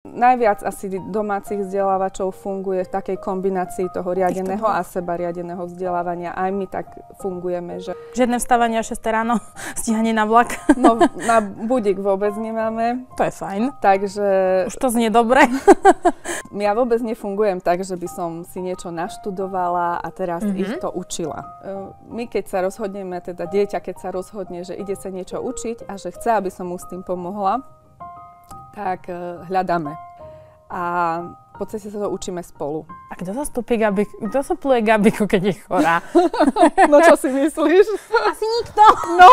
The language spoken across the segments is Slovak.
Najviac asi domácich vzdelávačov funguje v takej kombinácii toho riadeného a sebariadeného vzdelávania. Aj my tak fungujeme, že... Žiadne vstávanie o 6 ráno, stíhanie na vlak. No, na budík vôbec nemáme. To je fajn. Takže... Už to znie dobre. Ja vôbec nefungujem tak, že by som si niečo naštudovala a teraz ich to učila. My keď sa rozhodneme, teda dieťa keď sa rozhodne, že ide sa niečo učiť a že chce, aby som mu s tým pomohla, tak hľadáme. A v podstate sa to učíme spolu. A kto zastupí Gabiku? Kto supluje Gabiku, keď je chorá? No čo si myslíš? Asi nikto. No.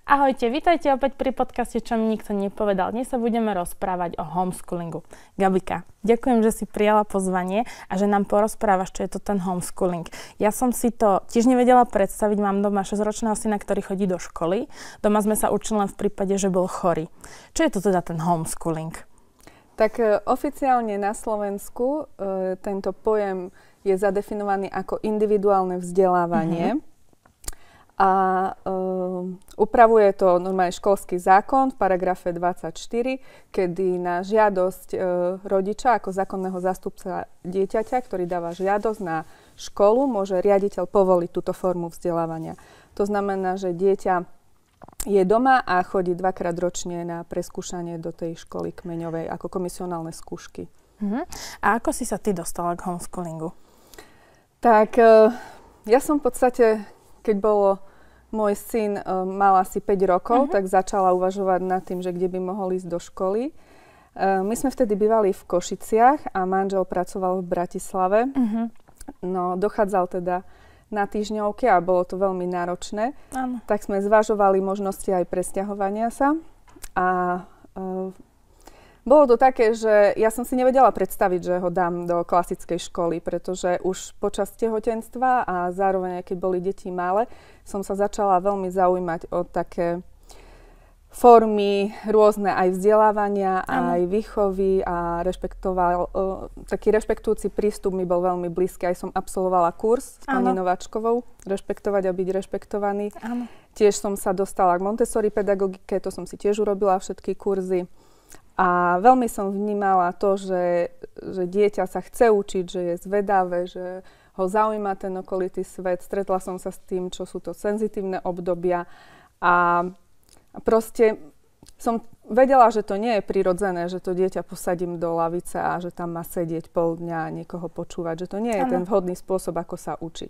Ahojte, vítajte opäť pri podcaste Čo mi nikto nepovedal. Dnes sa budeme rozprávať o homeschoolingu. Gabika, ďakujem, že si prijala pozvanie a že nám porozprávaš, čo je to ten homeschooling. Ja som si to tiež nevedela predstaviť, mám doma 6-ročného syna, ktorý chodí do školy. Doma sme sa učili len v prípade, že bol chorý. Čo je to teda ten homeschooling? Tak oficiálne na Slovensku tento pojem je zadefinovaný ako individuálne vzdelávanie. A upravuje to normálne školský zákon v paragrafe 24, kedy na žiadosť rodiča ako zákonného zástupca dieťaťa, ktorý dáva žiadosť na školu, môže riaditeľ povoliť túto formu vzdelávania. To znamená, že dieťa je doma a chodí 2-krát ročne na preskúšanie do tej školy kmeňovej ako komisionálne skúšky. A ako si sa ty dostala k homeschoolingu? Tak ja som v podstate, keď môj syn mal asi 5 rokov, tak začala uvažovať nad tým, že kde by mohol ísť do školy. My sme vtedy bývali v Košiciach a manžel pracoval v Bratislave. No, dochádzal teda na týždňovke a bolo to veľmi náročné. Tak sme zvažovali možnosti aj presťahovania sa. A bolo to také, že ja som si nevedela predstaviť, že ho dám do klasickej školy, pretože už počas tehotenstva a zároveň, keď boli deti malé, som sa začala veľmi zaujímať o také formy rôzne aj vzdelávania, aj výchovy a taký rešpektujúci prístup mi bol veľmi blízky. Aj som absolvovala kurz s pani Nováčkovou, rešpektovať a byť rešpektovaný. Tiež som sa dostala k Montessori pedagogike, to som si tiež urobila všetky kurzy. A veľmi som vnímala to, že dieťa sa chce učiť, že je zvedavé, že ho zaujíma ten okolitý svet. Stretla som sa s tým, čo sú to senzitívne obdobia. A proste som vedela, že to nie je prirodzené, že to dieťa posadím do lavice a že tam má sedieť pol dňa a niekoho počúvať. Že to nie je ten vhodný spôsob, ako sa učiť.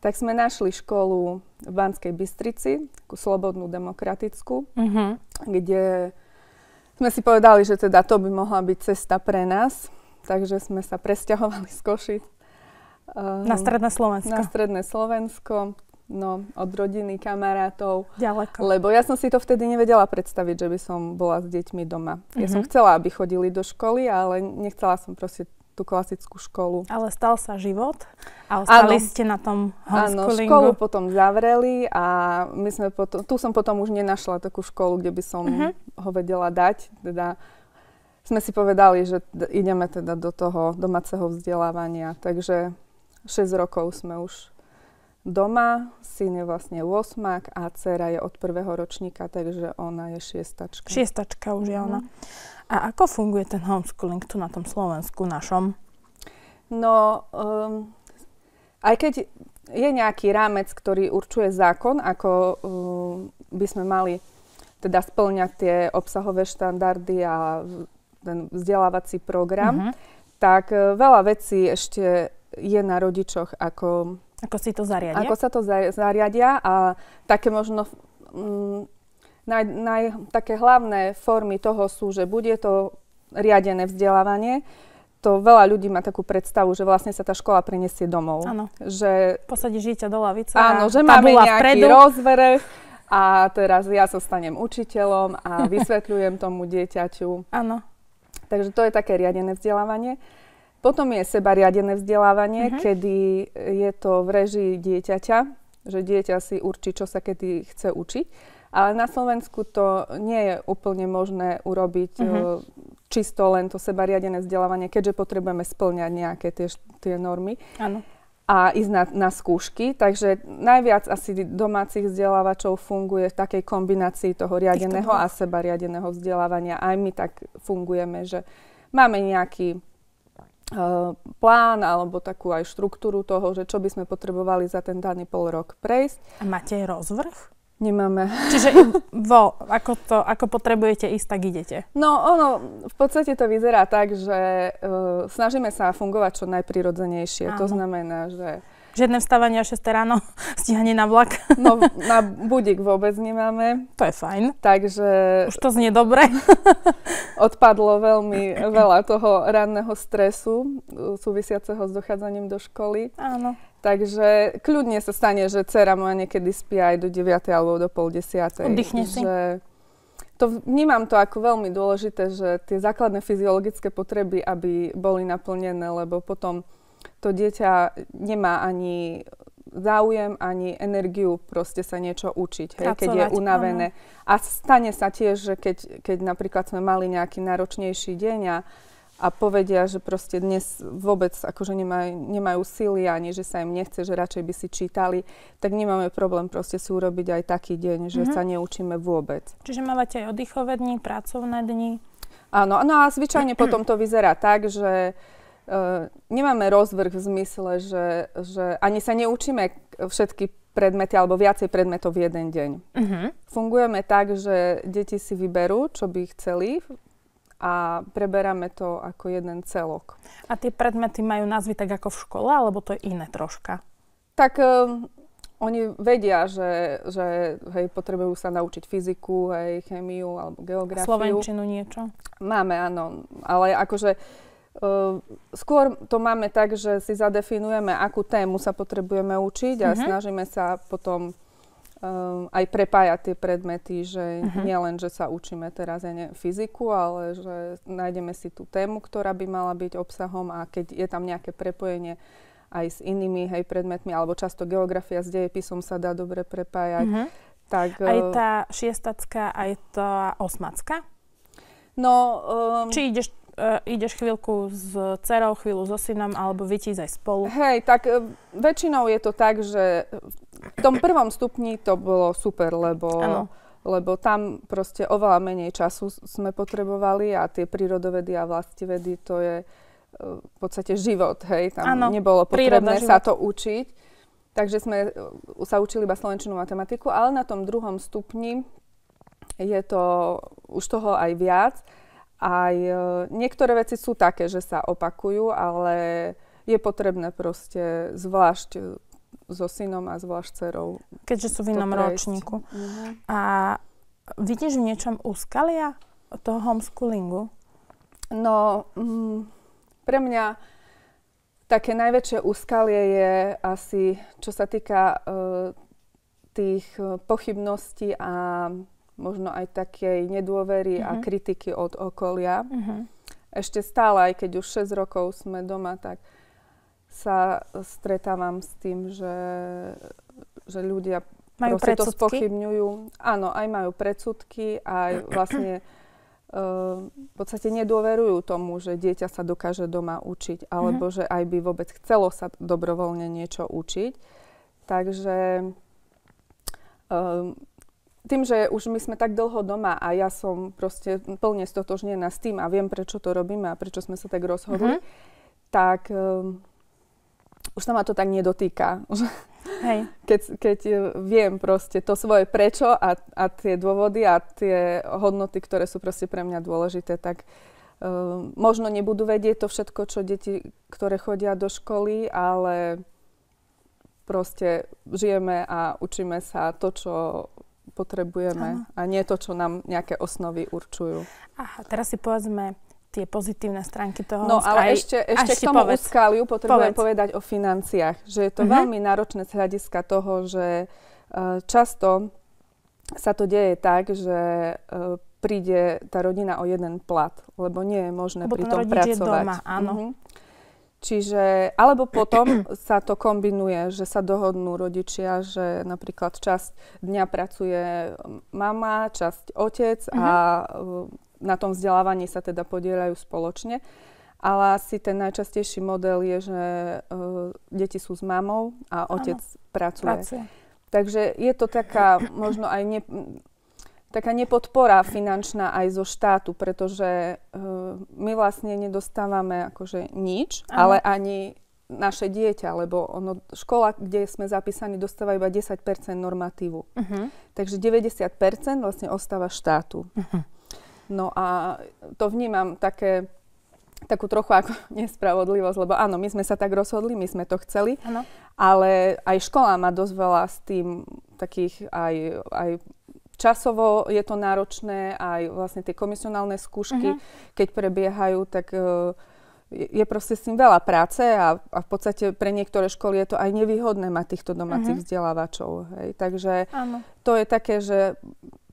Tak sme našli školu v Banskej Bystrici, takú slobodnú, demokratickú, kde sme si povedali, že teda to by mohla byť cesta pre nás, takže sme sa presťahovali z Košic. Na stredné Slovensko. Na stredné Slovensko, no od rodiny, kamarátov. Ďaleko. Lebo ja som si to vtedy nevedela predstaviť, že by som bola s deťmi doma. Ja som chcela, aby chodili do školy, ale nechcela som proste tú klasickú školu. Ale stal sa život a ostali ste na tom homeschoolingu. Áno, školu potom zavreli a my sme tu som potom už nenašla takú školu, kde by som ho vedela dať. Teda sme si povedali, že ideme teda do toho domáceho vzdelávania. Takže 6 rokov sme už doma. Syn je vlastne 8 a dcera je od 1. ročníka, takže ona je 6. 6 už je ona. A ako funguje ten homeschooling tu na tom Slovensku našom? No, aj keď je nejaký rámec, ktorý určuje zákon, ako by sme mali teda spĺňať tie obsahové štandardy a ten vzdelávací program, tak veľa vecí ešte je na rodičoch, ako si to zariadia. Ako sa to zariadia a také možno také hlavné formy toho sú, že bude to riadené vzdelávanie. To veľa ľudí má takú predstavu, že vlastne sa tá škola preniesie domov. Áno. Že posadí dieťa do lavice. Áno, že máme nejaký rozvrh a teraz ja sa stanem učiteľom a vysvetľujem tomu dieťaťu. Áno. Takže to je také riadené vzdelávanie. Potom je sebariadené vzdelávanie, kedy je to v režii dieťaťa, že dieťa si určí, čo sa kedy chce učiť. Ale na Slovensku to nie je úplne možné urobiť čisto len to sebariadené vzdelávanie, keďže potrebujeme spĺňať nejaké tie normy. Áno. a ísť na skúšky. Takže najviac asi domácich vzdelávačov funguje v takej kombinácii toho riadeného a sebariadeného vzdelávania. Aj my tak fungujeme, že máme nejaký plán alebo takú aj štruktúru toho, že čo by sme potrebovali za ten daný pol rok prejsť. A máte rozvrh? Nemáme. Čiže ako potrebujete ísť, tak idete? No v podstate to vyzerá tak, že snažíme sa fungovať čo najprirodzenejšie. Áno. To znamená, že... Žiadne vstávanie o 6 ráno, stíhanie na vlak. No, na budík vôbec nemáme. To je fajn. Takže... Už to znie dobre. Odpadlo veľmi veľa toho ranného stresu súvisiaceho s dochádzaním do školy. Áno. Takže kľudne sa stane, že dcera moja niekedy spí aj do 9 alebo do 9:30. Oddychne si. Vnímam to ako veľmi dôležité, že tie základné fyziologické potreby, aby boli naplnené, lebo potom to dieťa nemá ani záujem, ani energiu proste sa niečo učiť, keď je unavené. Áno. A stane sa tiež, že keď napríklad sme mali nejaký náročnejší deň a povedia, že proste dnes vôbec akože nemajú síly ani že sa im nechce, že radšej by si čítali, tak nemáme problém proste si urobiť aj taký deň, že sa neučíme vôbec. Čiže mávate aj oddychové dni, pracovné dni? Áno, no a zvyčajne potom to vyzerá tak, že nemáme rozvrh v zmysle, že ani sa neučíme všetky predmety alebo viacej predmetov v jeden deň. Fungujeme tak, že deti si vyberú, čo by chceli a preberáme to ako jeden celok. A tie predmety majú názvy tak ako v škole, alebo to je iné troška? Tak oni vedia, že potrebujú sa naučiť fyziku, chémiu alebo geografiu. Slovenčinu niečo? Máme, áno. Ale akože skôr to máme tak, že si zadefinujeme, akú tému sa potrebujeme učiť a snažíme sa potom aj prepájať tie predmety, že nie len, že sa učíme teraz fyziku, ale že nájdeme si tú tému, ktorá by mala byť obsahom a keď je tam nejaké prepojenie aj s inými predmetmi, alebo často geografia s dejepisom sa dá dobre prepájať. Tak, aj tá šiestacká, aj tá osmacká? No... Či ideš chvíľku s dcerou, chvíľu so synom, alebo viete ísť aj spolu? Hej, tak väčšinou je to tak, že v tom prvom stupni to bolo super, lebo tam proste oveľa menej času sme potrebovali a tie prírodovedy a vlastivedy to je v podstate život, hej, tam nebolo potrebné sa to učiť. Takže sme sa učili iba slovenčinu, matematiku, ale na tom druhom stupni je to už toho aj viac. Aj niektoré veci sú také, že sa opakujú, ale je potrebné proste zvlášť so synom a zvlášť dcerou. Keďže sú v inom ročníku. A vidíš v niečom úskalia toho homeschoolingu? No, pre mňa také najväčšie úskalie je asi, čo sa týka tých pochybností a možno aj takej nedôvery a kritiky od okolia. Ešte stále, aj keď už 6 rokov sme doma, tak sa stretávam s tým, že ľudia majú proste to predsudky? Spochybňujú. Áno, aj majú predsudky, aj vlastne v podstate nedôverujú tomu, že dieťa sa dokáže doma učiť, alebo že aj by vôbec chcelo sa dobrovoľne niečo učiť. Takže tým, že už my sme tak dlho doma a ja som proste plne stotožnená s tým a viem, prečo to robíme a prečo sme sa tak rozhodli, tak už sa ma to tak nedotýka. Hej. Keď viem proste to svoje prečo a tie dôvody a tie hodnoty, ktoré sú proste pre mňa dôležité, tak možno nebudú vedieť to všetko, čo deti, ktoré chodia do školy, ale proste žijeme a učíme sa to, čo potrebujeme a nie to, čo nám nejaké osnovy určujú. Aha, teraz si povedzme tie pozitívne stránky toho. No ale ešte k tomu úskaliu potrebujem povedať o financiách, že je to veľmi náročné z hľadiska toho, že často sa to deje tak, že príde tá rodina o jeden plat, lebo nie je možné pri tom pracovať. Doma, áno. Čiže, alebo potom sa to kombinuje, že sa dohodnú rodičia, že napríklad časť dňa pracuje mama, časť otec a na tom vzdelávaní sa teda podieľajú spoločne. ale asi ten najčastejší model je, že deti sú s mamou a otec pracuje. Takže je to taká možno aj taká nepodpora finančná aj zo štátu, pretože my vlastne nedostávame akože nič, ale ani naše dieťa, lebo škola, kde sme zapísaní, dostáva iba 10% normatívu. Takže 90% vlastne ostáva štátu. No a to vnímam takú trochu ako nespravodlivosť, lebo áno, my sme sa tak rozhodli, my sme to chceli, ale aj škola má dosť veľa s tým takých aj časovo je to náročné, aj vlastne tie komisionálne skúšky, keď prebiehajú, tak je proste s tým veľa práce a v podstate pre niektoré školy je to aj nevýhodné mať týchto domácich vzdelávačov. Hej. Takže to je také, že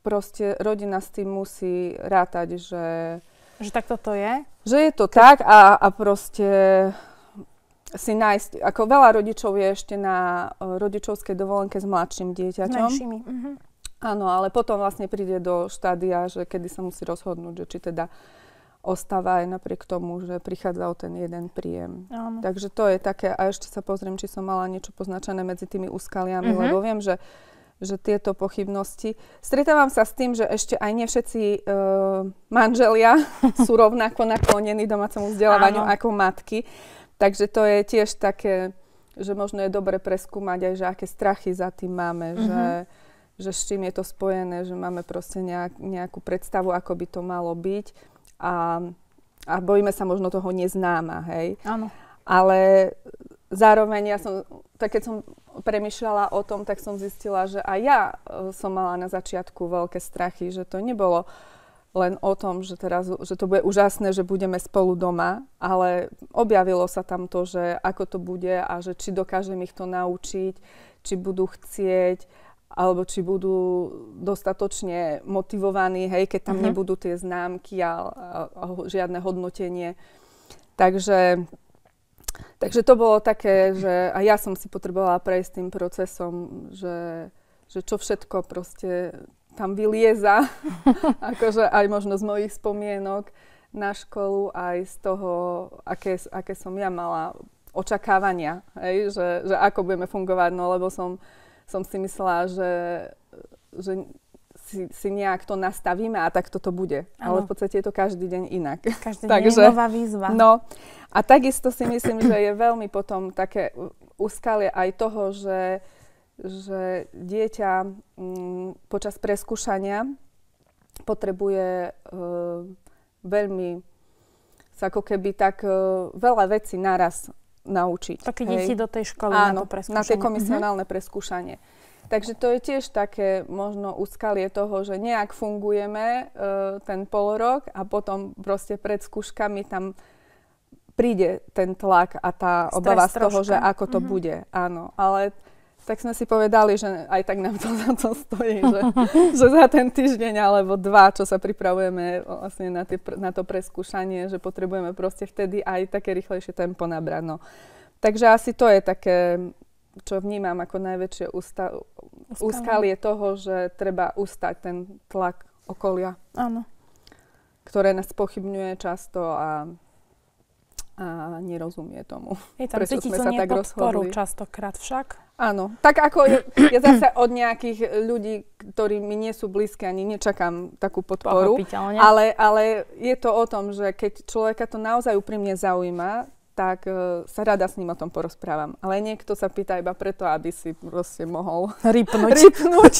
proste rodina s tým musí rátať, že takto to je? Že je to tak a proste si nájsť, ako veľa rodičov je ešte na rodičovskej dovolenke s mladším dieťaťom. Menšími. Áno, ale potom vlastne príde do štádia, že kedy sa musí rozhodnúť, že či teda ostáva aj napriek tomu, že prichádza o ten jeden príjem. Áno. Takže to je také, a ešte sa pozriem, či som mala niečo poznačené medzi tými úskaliami, lebo viem, že tieto pochybnosti. Stretávam sa s tým, že ešte aj nie všetci manželia sú rovnako naklonení domácemu vzdelávaniu ako matky. Takže to je tiež také, že možno je dobre preskúmať aj, že aké strachy za tým máme, že s čím je to spojené, že máme proste nejakú predstavu, ako by to malo byť a bojíme sa možno toho neznáma, hej. Áno. Ale zároveň keď som premýšľala o tom, tak som zistila, že aj ja som mala na začiatku veľké strachy, že to nebolo len o tom, že to bude úžasné, že budeme spolu doma, ale objavilo sa tam to, že ako to bude a že či dokážem ich to naučiť, či budú chcieť, alebo či budú dostatočne motivovaní, hej, keď tam nebudú tie známky a žiadne hodnotenie. Takže to bolo také, že a ja som si potrebovala prejsť tým procesom, že čo všetko proste tam vylieza, akože aj možno z mojich spomienok na školu, aj z toho, aké som ja mala očakávania, hej, že ako budeme fungovať, no lebo som si myslela, že si nejak to nastavíme a tak toto bude. Ano. Ale v podstate je to každý deň inak. Každý deň je nová výzva. No a takisto si myslím, že je veľmi potom také úskalie aj toho, že dieťa počas preskúšania potrebuje veľmi sa ako keby tak veľa vecí naraz naučiť. Také deti do tej školy na to preskúšanie. Na tie komisionálne preskúšanie. Takže to je tiež také možno úskalie toho, že nejak fungujeme ten polrok a potom proste pred skúškami tam príde ten tlak a tá obava z toho, že ako to bude. Áno, ale tak sme si povedali, že aj tak nám to za to stojí, že za ten týždeň alebo 2, čo sa pripravujeme vlastne na to preskúšanie, že potrebujeme proste vtedy aj také rýchlejšie tempo nabrať. No. Takže asi to je také, čo vnímam ako najväčšie úskalie toho, že treba ustať ten tlak okolia, ktoré nás pochybňuje často a nerozumie tomu. Je tam cítiť to nepodporu častokrát však. Áno, tak ako ja zase od nejakých ľudí, ktorí mi nie sú blízke, ani nečakám takú podporu, ale je to o tom, že keď človeka to naozaj úprimne zaujíma, tak sa rada s ním o tom porozprávam. Ale niekto sa pýta iba preto, aby si proste mohol rýpnuť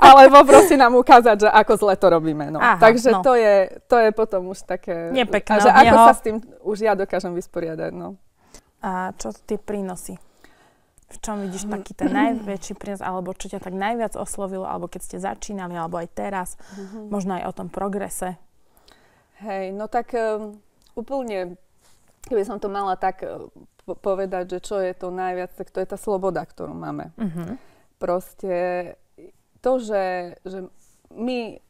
alebo proste nám ukázať, že ako zle to robíme. No. Aha, takže to je potom už také, nepekné, že ako sa s tým už ja dokážem vysporiadať. No. A čo tie prínosy? V čom vidíš taký ten najväčší prínos, alebo čo ťa tak najviac oslovilo, alebo keď ste začínali, alebo aj teraz, možno aj o tom progrese? Hej, no tak úplne, keby som to mala tak povedať, že čo je to najviac, tak to je tá sloboda, ktorú máme. Proste to, že my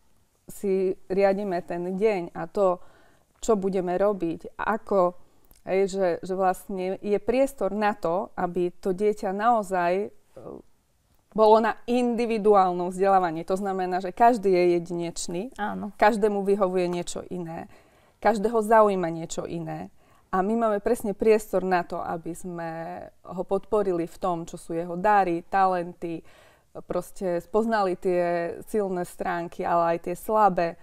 si riadíme ten deň a to, čo budeme robiť, ako že vlastne je priestor na to, aby to dieťa naozaj bolo na individuálnom vzdelávaní. To znamená, že každý je jedinečný, áno. Každému vyhovuje niečo iné, každého zaujíma niečo iné A my máme presne priestor na to, aby sme ho podporili v tom, čo sú jeho dary, talenty, proste spoznali tie silné stránky, ale aj tie slabé.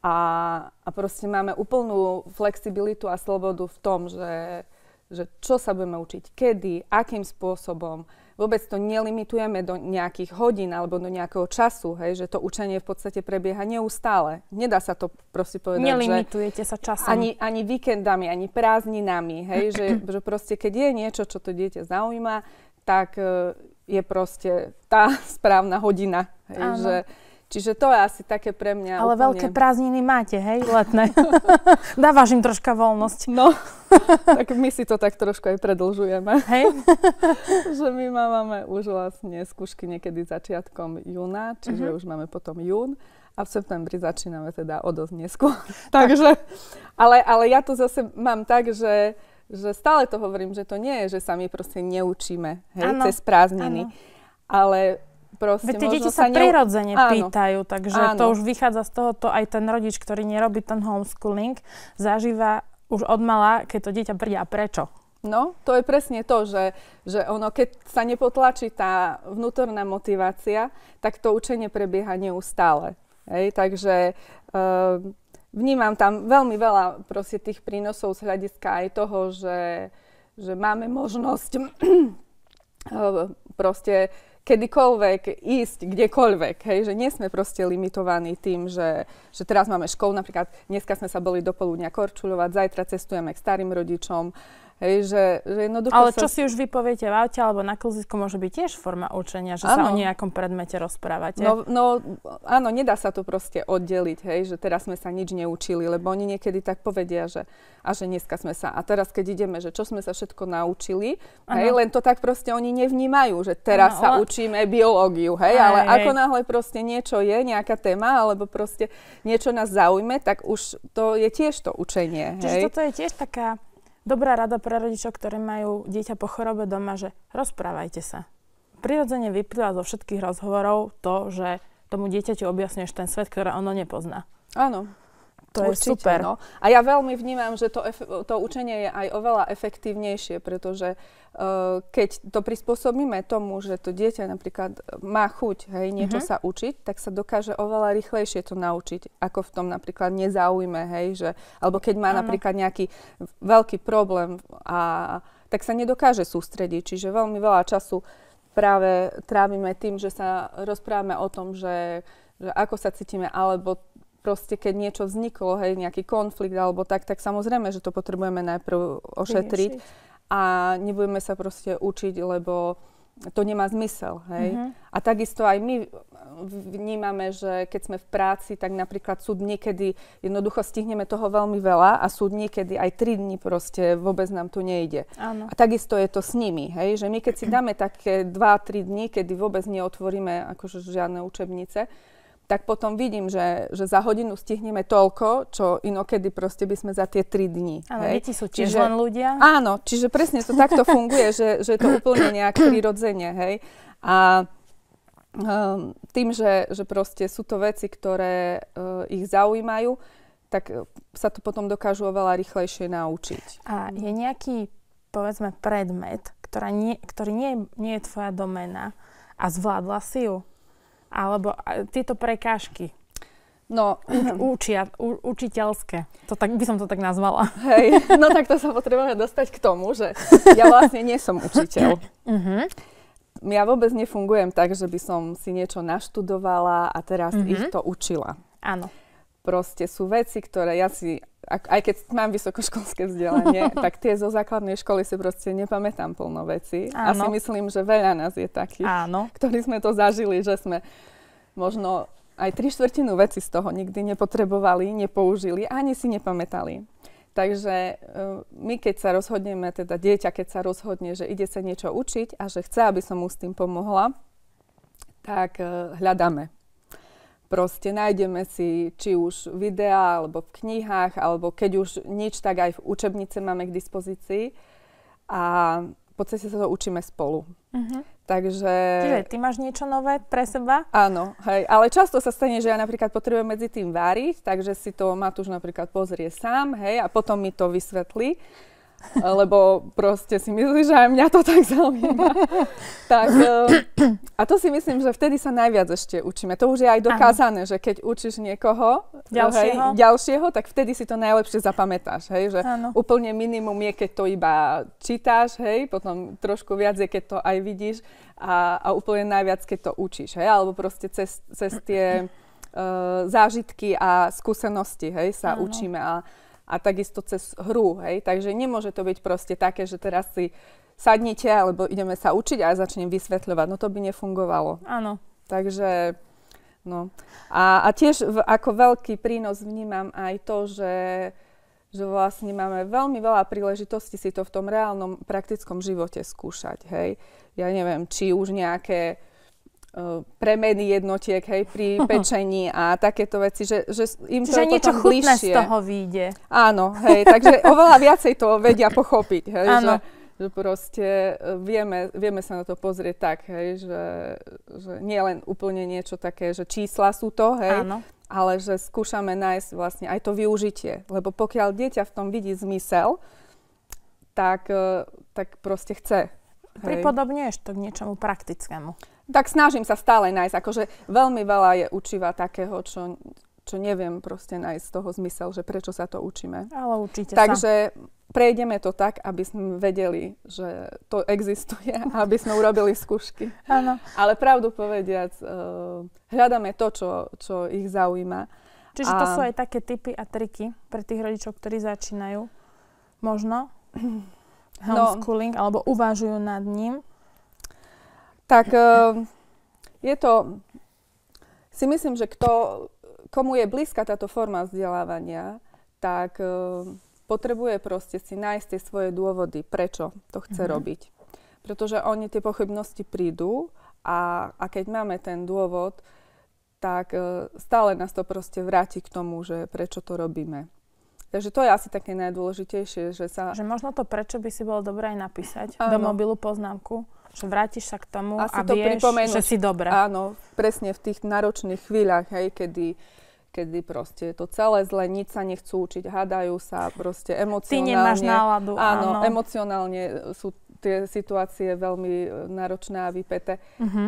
A proste máme úplnú flexibilitu a slobodu v tom, že čo sa budeme učiť, kedy, akým spôsobom. Vôbec to nelimitujeme do nejakých hodín alebo do nejakého času, hej, že to učenie v podstate prebieha neustále. Nedá sa to proste povedať, nelimitujete sa časom. Ani víkendami, ani prázdninami, hej, že proste keď je niečo, čo to dieťa zaujíma, tak je proste tá správna hodina. Hej, čiže to je asi také pre mňa. Ale úplne... veľké prázdniny máte, hej, letné. Dávaš im troška voľnosť. No, tak my si to tak trošku aj predlžujeme. Hej. Že my máme už vlastne skúšky niekedy začiatkom júna, čiže už máme potom jún a v septembri začíname teda o dosť neskôr. Takže, ale ja to zase mám tak, že stále to hovorím, že to nie je, že sa my proste neučíme, hej, cez prázdniny. Ale proste veď tie deti sa prirodzene pýtajú, takže to už vychádza z toho, to aj ten rodič, ktorý nerobí ten homeschooling, zažíva už od mala, keď to dieťa príde a prečo. No, to je presne to, že ono, keď sa nepotlačí tá vnútorná motivácia, tak to učenie prebieha neustále. Hej? Takže vnímam tam veľmi veľa proste tých prínosov z hľadiska aj toho, že máme možnosť proste kedykoľvek ísť kdekoľvek, hej, že nie sme proste limitovaní tým, že teraz máme školu, napríklad dneska sme sa boli do poludnia korčuľovať, zajtra cestujeme k starým rodičom, hej, že jednoducho ale čo si už vy poviete v aute alebo na klzisku, môže byť tiež forma učenia, že sa o nejakom predmete rozprávate. No áno, nedá sa to proste oddeliť, hej, že teraz sme sa nič neučili, lebo oni niekedy tak povedia, že dneska sme sa, a teraz keď ideme, že čo sme sa všetko naučili, hej, len to tak proste oni nevnímajú, že teraz sa učíme biológiu, hej, ale ako náhle proste niečo je, nejaká téma, alebo proste niečo nás zaujme, tak už to je tiež to učenie, hej. Čiže toto je tiež taká dobrá rada pre rodičov, ktorí majú dieťa po chorobe doma, že rozprávajte sa. Prirodzene vyplýva zo všetkých rozhovorov to, že tomu dieťaťu objasňuješ ten svet, ktorý ono nepozná. Áno. To je super. No. A ja veľmi vnímam, že to učenie je aj oveľa efektívnejšie, pretože keď to prispôsobíme tomu, že to dieťa napríklad má chuť, hej, niečo sa učiť, tak sa dokáže oveľa rýchlejšie to naučiť, ako v tom napríklad nezaujme, hej, alebo keď má napríklad nejaký veľký problém, tak sa nedokáže sústrediť. Čiže veľmi veľa času práve trávime tým, že sa rozprávame o tom, že ako sa cítime, alebo proste keď niečo vzniklo, hej, nejaký konflikt alebo tak samozrejme, že to potrebujeme najprv ošetriť a nebudeme sa proste učiť, lebo to nemá zmysel, hej. A takisto aj my vnímame, že keď sme v práci, tak napríklad sú dni, kedy jednoducho stihneme toho veľmi veľa a sú dni, kedy aj 3 dni proste vôbec nám to nejde. Áno. A takisto je to s nimi, hej, že my keď si dáme také 2-3 dni, kedy vôbec neotvoríme akože žiadne učebnice, tak potom vidím, že za hodinu stihneme toľko, čo inokedy proste by sme za tie 3 dni. Áno, deti sú tiež len ľudia. Áno, čiže presne to takto funguje, že je to úplne nejak prirodzene, hej. A tým, že proste sú to veci, ktoré ich zaujímajú, tak sa to potom dokážu oveľa rýchlejšie naučiť. A je nejaký, povedzme, predmet, ktorý nie je tvoja doména a zvládla si ju? Alebo tieto prekážky? No, učiteľské. By som to tak nazvala. Hej, no tak to sa potrebujeme dostať k tomu, že ja vlastne nie som učiteľ. Ja vôbec nefungujem tak, že by som si niečo naštudovala a teraz ich to učila. Áno. Proste sú veci, ktoré ja si, aj keď mám vysokoškolské vzdelanie, tak tie zo základnej školy si proste nepamätám plno veci. A si myslím, že veľa nás je takých, ktorí sme to zažili, že sme možno aj 3/4 veci z toho nikdy nepotrebovali, nepoužili, ani si nepamätali. Takže my, keď sa rozhodneme, teda dieťa, keď sa rozhodne, že ide sa niečo učiť a že chce, aby som mu s tým pomohla, tak hľadáme. Proste nájdeme si či už videá, alebo v knihách, alebo keď už nič, tak aj v učebnice máme k dispozícii a v podstate sa to učíme spolu. Takže... Čiže ty máš niečo nové pre seba? Áno, hej, ale často sa stane, že ja napríklad potrebujem medzi tým váriť, takže si to Matúš napríklad pozrie sám, hej, a potom mi to vysvetlí, lebo proste si myslí, že aj mňa to tak zaujíma. Tak, a to si myslím, že vtedy sa najviac ešte učíme. To už je aj dokázané, že keď učíš niekoho ďalšieho, tak vtedy si to najlepšie zapamätáš. Hej, že úplne minimum je, keď to iba čítáš, hej, potom trošku viac je, keď to aj vidíš a úplne najviac, keď to učíš. Hej, alebo proste cez tie zážitky a skúsenosti, hej, sa učíme. A takisto cez hru, hej. Takže nemôže to byť proste také, že teraz si sadnite, alebo ideme sa učiť a ja začnem vysvetľovať. No to by nefungovalo. Áno. Takže, no. A tiež ako veľký prínos vnímam aj to, že vlastne máme veľmi veľa príležitostí si to v tom reálnom praktickom živote skúšať, hej. Ja neviem, či už nejaké premeny jednotiek, hej, pri pečení a takéto veci, že im to je niečo potom chutné bližšie. Z toho vyjde. Áno, hej, takže oveľa viacej to vedia pochopiť, hej, že proste vieme sa na to pozrieť tak, hej, že nie len úplne niečo také, že čísla sú to, hej, ale že skúšame nájsť vlastne aj to využitie, lebo pokiaľ dieťa v tom vidí zmysel, tak proste chce. Pripodobňuješ to k niečomu praktickému. Tak snažím sa stále nájsť, akože veľmi veľa je učiva takého, čo neviem proste nájsť z toho zmysel, že prečo sa to učíme. Ale určite sa. Takže prejdeme to tak, aby sme vedeli, že to existuje a aby sme urobili skúšky. Áno. Ale pravdu povediac, hľadáme to, čo ich zaujíma. Čiže to sú aj také tipy a triky pre tých rodičov, ktorí začínajú možno homeschooling, alebo uvažujú nad ním. Tak je to, si myslím, že komu je blízka táto forma vzdelávania, tak potrebuje proste si nájsť tie svoje dôvody, prečo to chce robiť. Pretože oni tie pochybnosti prídu a keď máme ten dôvod, tak stále nás to proste vráti k tomu, že prečo to robíme. Takže to je asi také najdôležitejšie, že sa... Že možno to prečo by si bolo dobré aj napísať do mobilu poznámku, že vrátiš sa k tomu asi a vieš, že si dobré. Áno, presne v tých náročných chvíľach, hej, kedy proste to celé zle, nič sa nechcú učiť, hádajú sa, proste emocionálne... Ty nemáš náladu, áno. Emocionálne sú tie situácie veľmi náročné a vypäté.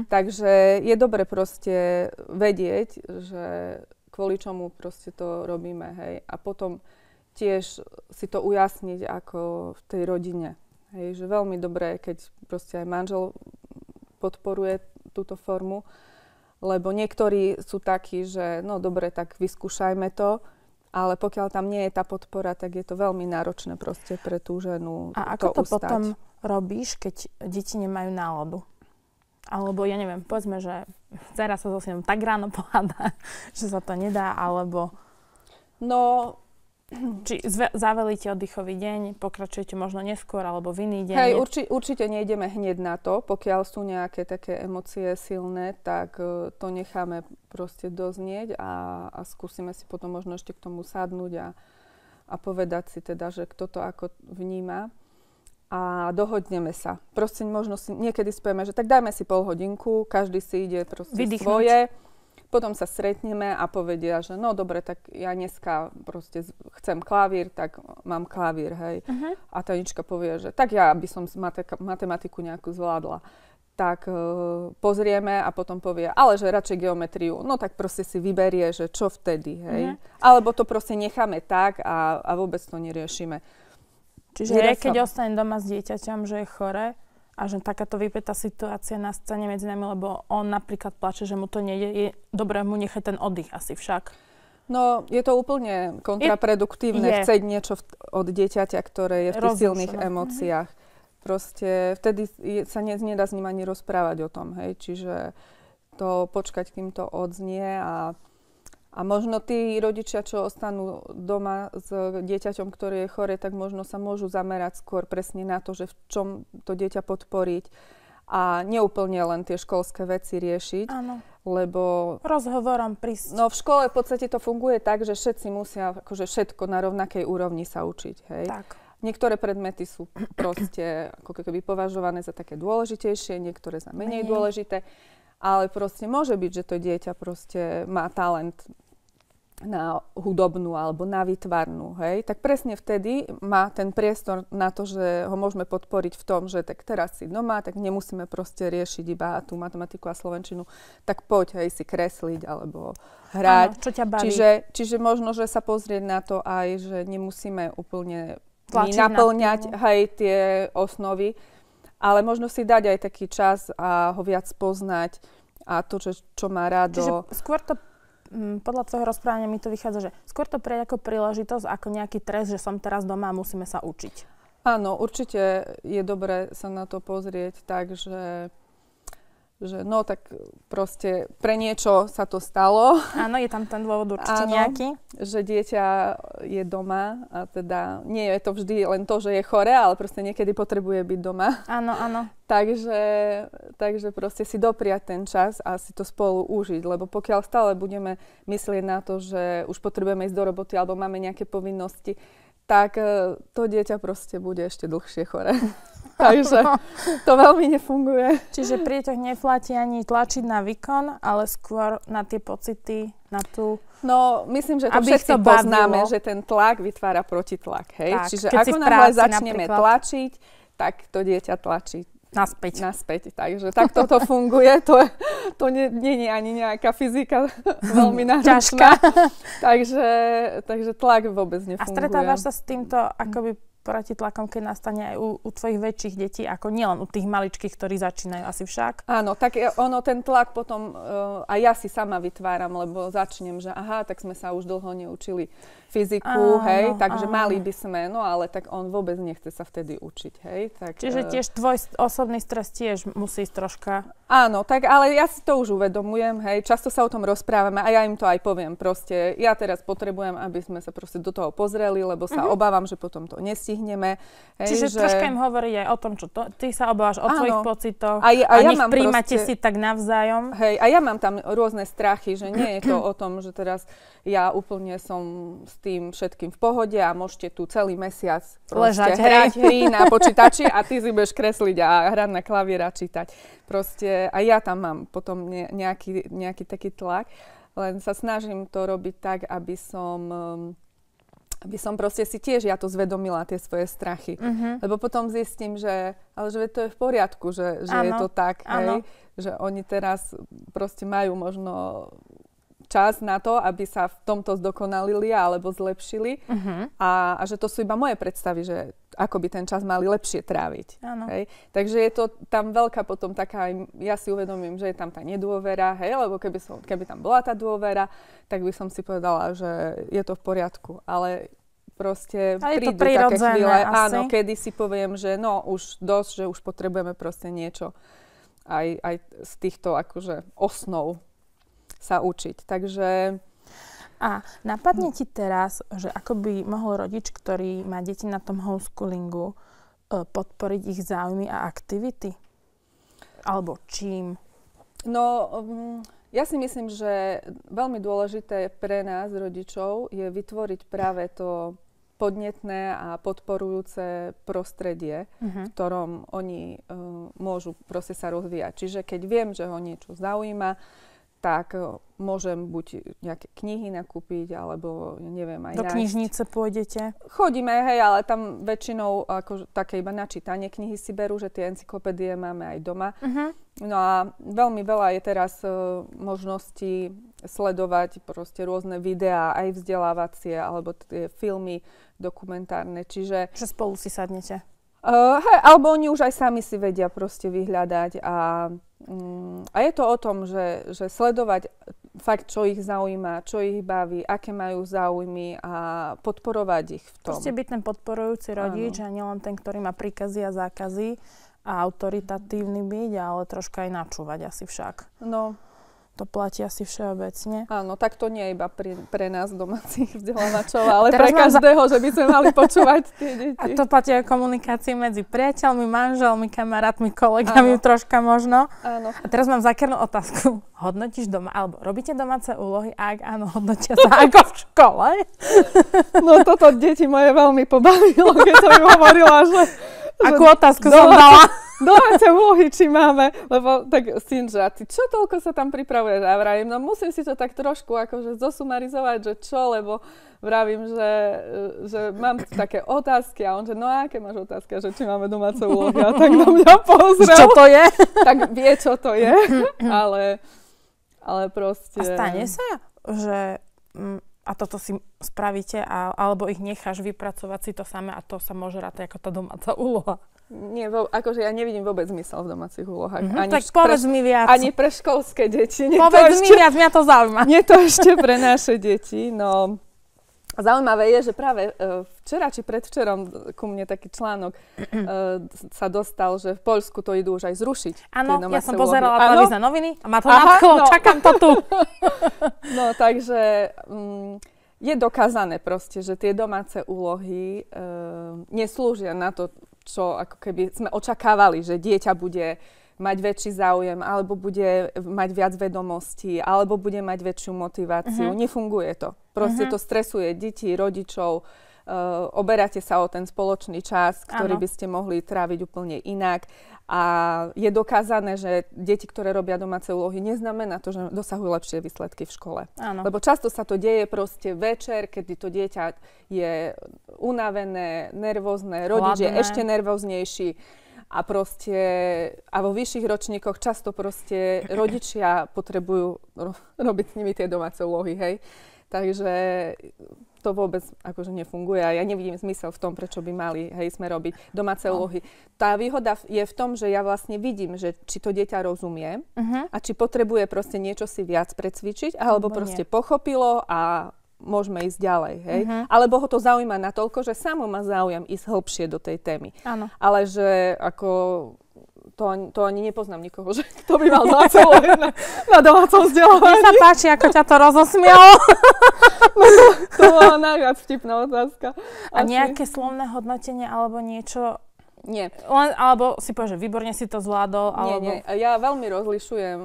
Takže je dobre proste vedieť, že kvôli čomu proste to robíme, hej. A potom tiež si to ujasniť ako v tej rodine. Hej, že veľmi dobré, keď proste aj manžel podporuje túto formu, lebo niektorí sú takí, že no dobre, tak vyskúšajme to, ale pokiaľ tam nie je tá podpora, tak je to veľmi náročné proste pre tú ženu to ustať. A ako to potom robíš, keď deti nemajú náladu? Alebo ja neviem, povedzme, že dcera sa so synom tak ráno pohádá, že sa to nedá, alebo... No... Či zavelíte oddychový deň, pokračujete možno neskôr, alebo v iný deň? Hej, určite nejdeme hneď na to. Pokiaľ sú nejaké také emócie silné, tak to necháme proste doznieť a skúsime si potom možno ešte k tomu sadnúť a povedať si teda, že kto to ako vníma. A dohodneme sa. Proste možno si niekedy spieme, že tak dajme si pol hodinku, každý si ide proste svoje. Potom sa stretneme a povedia, že no dobre, tak ja dneska proste chcem klavír, tak mám klavír, hej. A Tanička povie, že tak ja by som matematiku nejakú zvládla. Tak pozrieme a potom povie, ale že radšej geometriu. No tak proste si vyberie, že čo vtedy, hej. Alebo to proste necháme tak a vôbec to neriešime. Čiže keď ostanem doma s dieťaťom, že je chore, a že takáto vypätá situácia nastane medzi nami, lebo on napríklad plače, že mu to nejde, je dobré mu nechať ten oddych asi však. No, je to úplne kontraproduktívne chcieť niečo od dieťaťa, ktoré je v tých silných emóciách. Proste vtedy sa nedá s ním ani rozprávať o tom, hej. Čiže to počkať, kým to odznie a možno tí rodičia, čo ostanú doma s dieťaťom, ktoré je chore, tak možno sa môžu zamerať skôr presne na to, že v čom to dieťa podporiť a neúplne len tie školské veci riešiť. Áno. Lebo... Rozhovorom prísť. No v škole v podstate to funguje tak, že všetci musia akože všetko na rovnakej úrovni sa učiť, hej. Tak. niektoré predmety sú proste ako keby považované za také dôležitejšie, niektoré za menej dôležité, ale proste môže byť, že to dieťa proste má talent na hudobnú alebo na výtvarnú, hej, tak presne vtedy má ten priestor na to, že ho môžeme podporiť v tom, že tak teraz si doma, tak nemusíme proste riešiť iba tú matematiku a slovenčinu, tak poď, hej, si kresliť alebo hrať. Áno, čo ťa baví. Čiže možno, že sa pozrieť na to aj, že nemusíme úplne naplňať, hej, tie osnovy, ale možno si dať aj taký čas a ho viac poznať a to, čo má rád. Čiže skôr to podľa tvojho rozprávania mi to vychádza, že skôr to prejde ako príležitosť, ako nejaký trest, že som teraz doma a musíme sa učiť. Áno, určite je dobré sa na to pozrieť tak, že no tak proste pre niečo sa to stalo. Áno, je tam ten dôvod určite nejaký. Že dieťa je doma a teda nie je to vždy len to, že je choré, ale proste niekedy potrebuje byť doma. Áno, áno. Takže proste si dopriať ten čas a si to spolu užiť, lebo pokiaľ stále budeme myslieť na to, že už potrebujeme ísť do roboty alebo máme nejaké povinnosti, tak to dieťa proste bude ešte dlhšie choré. Takže to veľmi nefunguje. Čiže pri deťoch neplatí ani tlačiť na výkon, ale skôr na tie pocity, na tú... No, myslím, že to všetci poznáme, že ten tlak vytvára protitlak, hej? Tak, čiže ako náhle začneme tlačiť, tak to dieťa tlačí naspäť. Takže takto to funguje. To nie je ani nejaká fyzika veľmi náročná. takže tlak vôbec nefunguje. A stretávaš sa s týmto akoby protitlakom, keď nastane aj u tvojich väčších detí, ako nielen u tých maličkých, ktorí začínajú asi však? Áno, tak ten tlak potom aj ja si sama vytváram, lebo začnem, že aha, tak sme sa už dlho neučili fyziku, hej, takže mali by sme, no ale tak on vôbec nechce sa vtedy učiť, hej. Tak, čiže tiež tvoj osobný stres tiež musí ísť troška... Áno, tak ale ja si to už uvedomujem, hej, často sa o tom rozprávame a ja im to aj poviem, proste ja teraz potrebujem, aby sme sa proste do toho pozreli, lebo sa obávam, že potom to nestihneme. Hej, čiže troška im hovoriť aj o tom, čo ty sa obávaš o tvojich pocitoch a ja nech príjmate si tak navzájom. Hej, a ja mám tam rôzne strachy, že nie je to o tom, že teraz ja úplne som s tým všetkým v pohode a môžete tu celý mesiac ležať, hrať hry na počítači a ty si budeš kresliť a hrať na klavír a čítať. Proste aj ja tam mám potom nejaký taký tlak, len sa snažím to robiť tak, aby som proste si tiež ja to zvedomila, tie svoje strachy. Lebo potom zistím, že to je v poriadku, že je to tak, hej, že oni teraz proste majú možno čas na to, aby sa v tomto zdokonalili alebo zlepšili a že to sú iba moje predstavy, že ako by ten čas mali lepšie tráviť. Hej? Takže je to tam veľká potom taká, ja si uvedomím, že je tam tá nedôvera, hej, lebo keby tam bola tá dôvera, tak by som si povedala, že je to v poriadku, ale proste prídu také chvíle, áno, kedy si poviem, že no už dosť, že už potrebujeme proste niečo aj z týchto akože osnov sa učiť. Takže... A napadne ti teraz, že ako by mohol rodič, ktorý má deti na tom homeschoolingu, podporiť ich záujmy a aktivity? Alebo čím? No, ja si myslím, že veľmi dôležité pre nás, rodičov, je vytvoriť práve to podnetné a podporujúce prostredie, v ktorom oni môžu proste sa rozvíjať. Čiže keď viem, že ho niečo zaujíma, tak môžem buď nejaké knihy nakúpiť, alebo neviem, aj do knižnice pôjdete? Chodíme, hej, ale tam väčšinou ako také iba na čítanie knihy si berú, že tie encyklopédie máme aj doma. No a veľmi veľa je teraz možností sledovať proste rôzne videá, aj vzdelávacie, alebo tie filmy dokumentárne, čiže... Že spolu si sadnete? Alebo oni už aj sami si vedia proste vyhľadať a je to o tom, že sledovať fakt, čo ich zaujíma, čo ich baví, aké majú záujmy a podporovať ich v tom. Proste byť ten podporujúci rodič a nielen ten, ktorý má príkazy a zákazy a autoritatívny byť, ale troška aj načúvať asi však. No. To platí asi všeobecne. Áno, tak to nie je iba pre nás domácich vzdelávačov, ale pre každého, že by sme mali počúvať tie deti. A to platí aj komunikácii medzi priateľmi, manželmi, kamarátmi, kolegami, troška možno. Áno. A teraz mám zákernú otázku. Hodnotíš doma, alebo robíte domáce úlohy? Ak áno, hodnotia sa ako v škole? No toto deti moje veľmi pobavilo, keď som im hovorila, že... Akú otázku som dala? Domáce úlohy, či máme, lebo tak syn, že a ty čo toľko sa tam pripravuješ? A vravím, no musím si to tak trošku akože zosumarizovať, že čo, lebo vravím, že mám také otázky a on, že no aké máš otázky, že či máme domáce úlohy a tak na mňa pozrel. Čo to je? Tak vie, čo to je, ale proste... A stane sa, že... A toto si spravíte, alebo ich necháš vypracovať si to samé a to sa môže rátať ako tá domáca úloha? Nie, akože ja nevidím vôbec zmysel v domácich úlohách. Tak povedz mi viac. Ani pre školské deti. Povedz mi viac, mňa to zaujíma. Nie to ešte pre naše deti. No, zaujímavé je, že práve včera či predvčerom ku mne taký článok sa dostal, že v Poľsku to idú už aj zrušiť. Áno, ja som pozerala televízne noviny a ma to nadchlo, čakám to tu. No, takže... je dokázané proste, že tie domáce úlohy neslúžia na to, čo ako keby sme očakávali, že dieťa bude mať väčší záujem, alebo bude mať viac vedomostí, alebo bude mať väčšiu motiváciu. Nefunguje to. Proste to stresuje deti, rodičov, oberáte sa o ten spoločný čas, ktorý by ste mohli tráviť úplne inak. A je dokázané, že deti, ktoré robia domáce úlohy, neznamená to, že dosahujú lepšie výsledky v škole. Áno. Lebo často sa to deje proste večer, kedy to dieťa je unavené, nervózne, rodič je ešte nervóznejší. A proste, a vo vyšších ročníkoch často proste rodičia potrebujú robiť s nimi tie domáce úlohy, hej. Takže to vôbec akože nefunguje a ja nevidím zmysel v tom, prečo by mali, hej, sme robiť domáce úlohy. Tá výhoda je v tom, že ja vlastne vidím, že či to dieťa rozumie a či potrebuje proste niečo si viac precvičiť, alebo proste pochopilo a môžeme ísť ďalej, hej. Alebo ho to zaujíma natoľko, že samo má záujem ísť hlbšie do tej témy. Áno. Ale že ako... To ani nepoznám nikoho, že kto by mal domáce úlohy na domácom vzdelávaní. Mne sa páči, ako ťa to rozosmialo. To bola najviac vtipná otázka. A nejaké slovné hodnotenie alebo niečo? Nie. Alebo si povieš, že výborne si to zvládol? Alebo... Nie. Ja veľmi rozlišujem,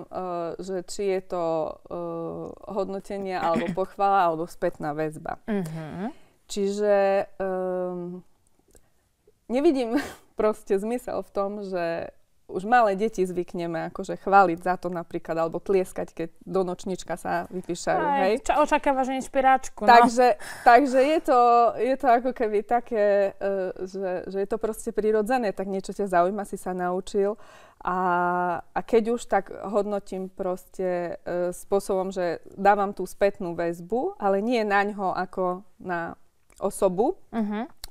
že či je to hodnotenie alebo pochvala alebo spätná väzba. Čiže nevidím proste zmysel v tom, že už malé deti zvykneme akože chváliť za to napríklad, alebo tlieskať, keď do nočnička sa vypíšajú, hej? Čo očakávaš inšpiráčku, no? Takže je to ako keby také, že je to proste prirodzené, tak niečo ťa zaujíma, si sa naučil a keď už, tak hodnotím proste spôsobom, že dávam tú spätnú väzbu, ale nie naňho ako na osobu,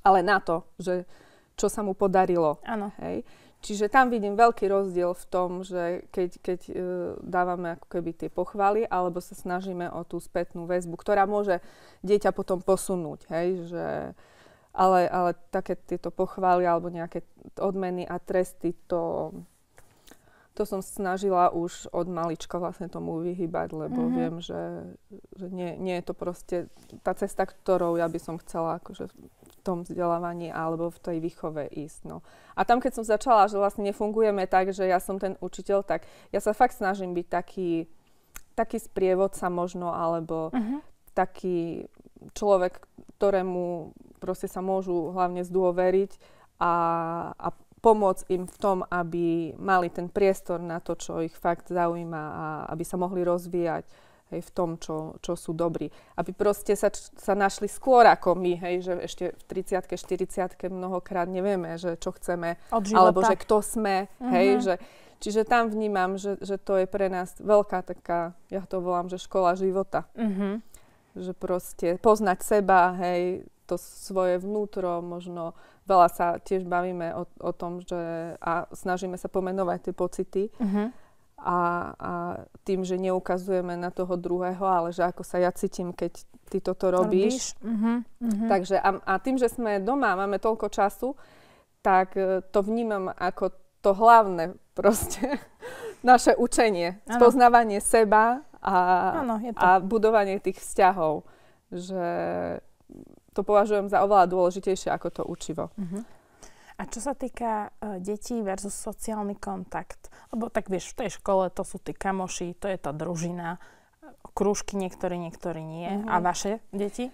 ale na to, že čo sa mu podarilo, hej? Čiže tam vidím veľký rozdiel v tom, že keď dávame ako keby tie pochvaly, alebo sa snažíme o tú spätnú väzbu, ktorá môže dieťa potom posunúť, hej, že... Ale také tieto pochvály alebo nejaké odmeny a tresty, to som snažila už od malička vlastne tomu vyhýbať, lebo viem, že nie je to proste tá cesta, ktorou ja by som chcela akože v tom vzdelávaní alebo v tej výchove ísť. No. A tam, keď som začala, že vlastne nefungujeme tak, že ja som ten učiteľ, tak ja sa fakt snažím byť taký sprievodca možno, alebo taký človek, ktorému proste sa môžu hlavne zdôveriť a pomôcť im v tom, aby mali ten priestor na to, čo ich fakt zaujíma a aby sa mohli rozvíjať, hej, v tom, čo sú dobrí. Aby proste sa našli skôr ako my, hej, že ešte v 30-ke, 40-ke mnohokrát nevieme, že čo chceme, alebo že kto sme, hej, že čiže tam vnímam, že to je pre nás veľká taká, ja to volám, že škola života. Že proste poznať seba, hej, to svoje vnútro, možno veľa sa tiež bavíme o tom, že a snažíme sa pomenovať tie pocity a tým, že neukazujeme na toho druhého, ale že ako sa ja cítim, keď ty toto robíš. Takže a tým, že sme doma, máme toľko času, tak to vnímam ako to hlavné proste naše učenie, spoznávanie seba a budovanie tých vzťahov. Že to považujem za oveľa dôležitejšie ako to učivo. A čo sa týka detí versus sociálny kontakt? Lebo tak vieš, v tej škole to sú tí kamoši, to je tá družina, krúžky niektorí nie. A vaše deti?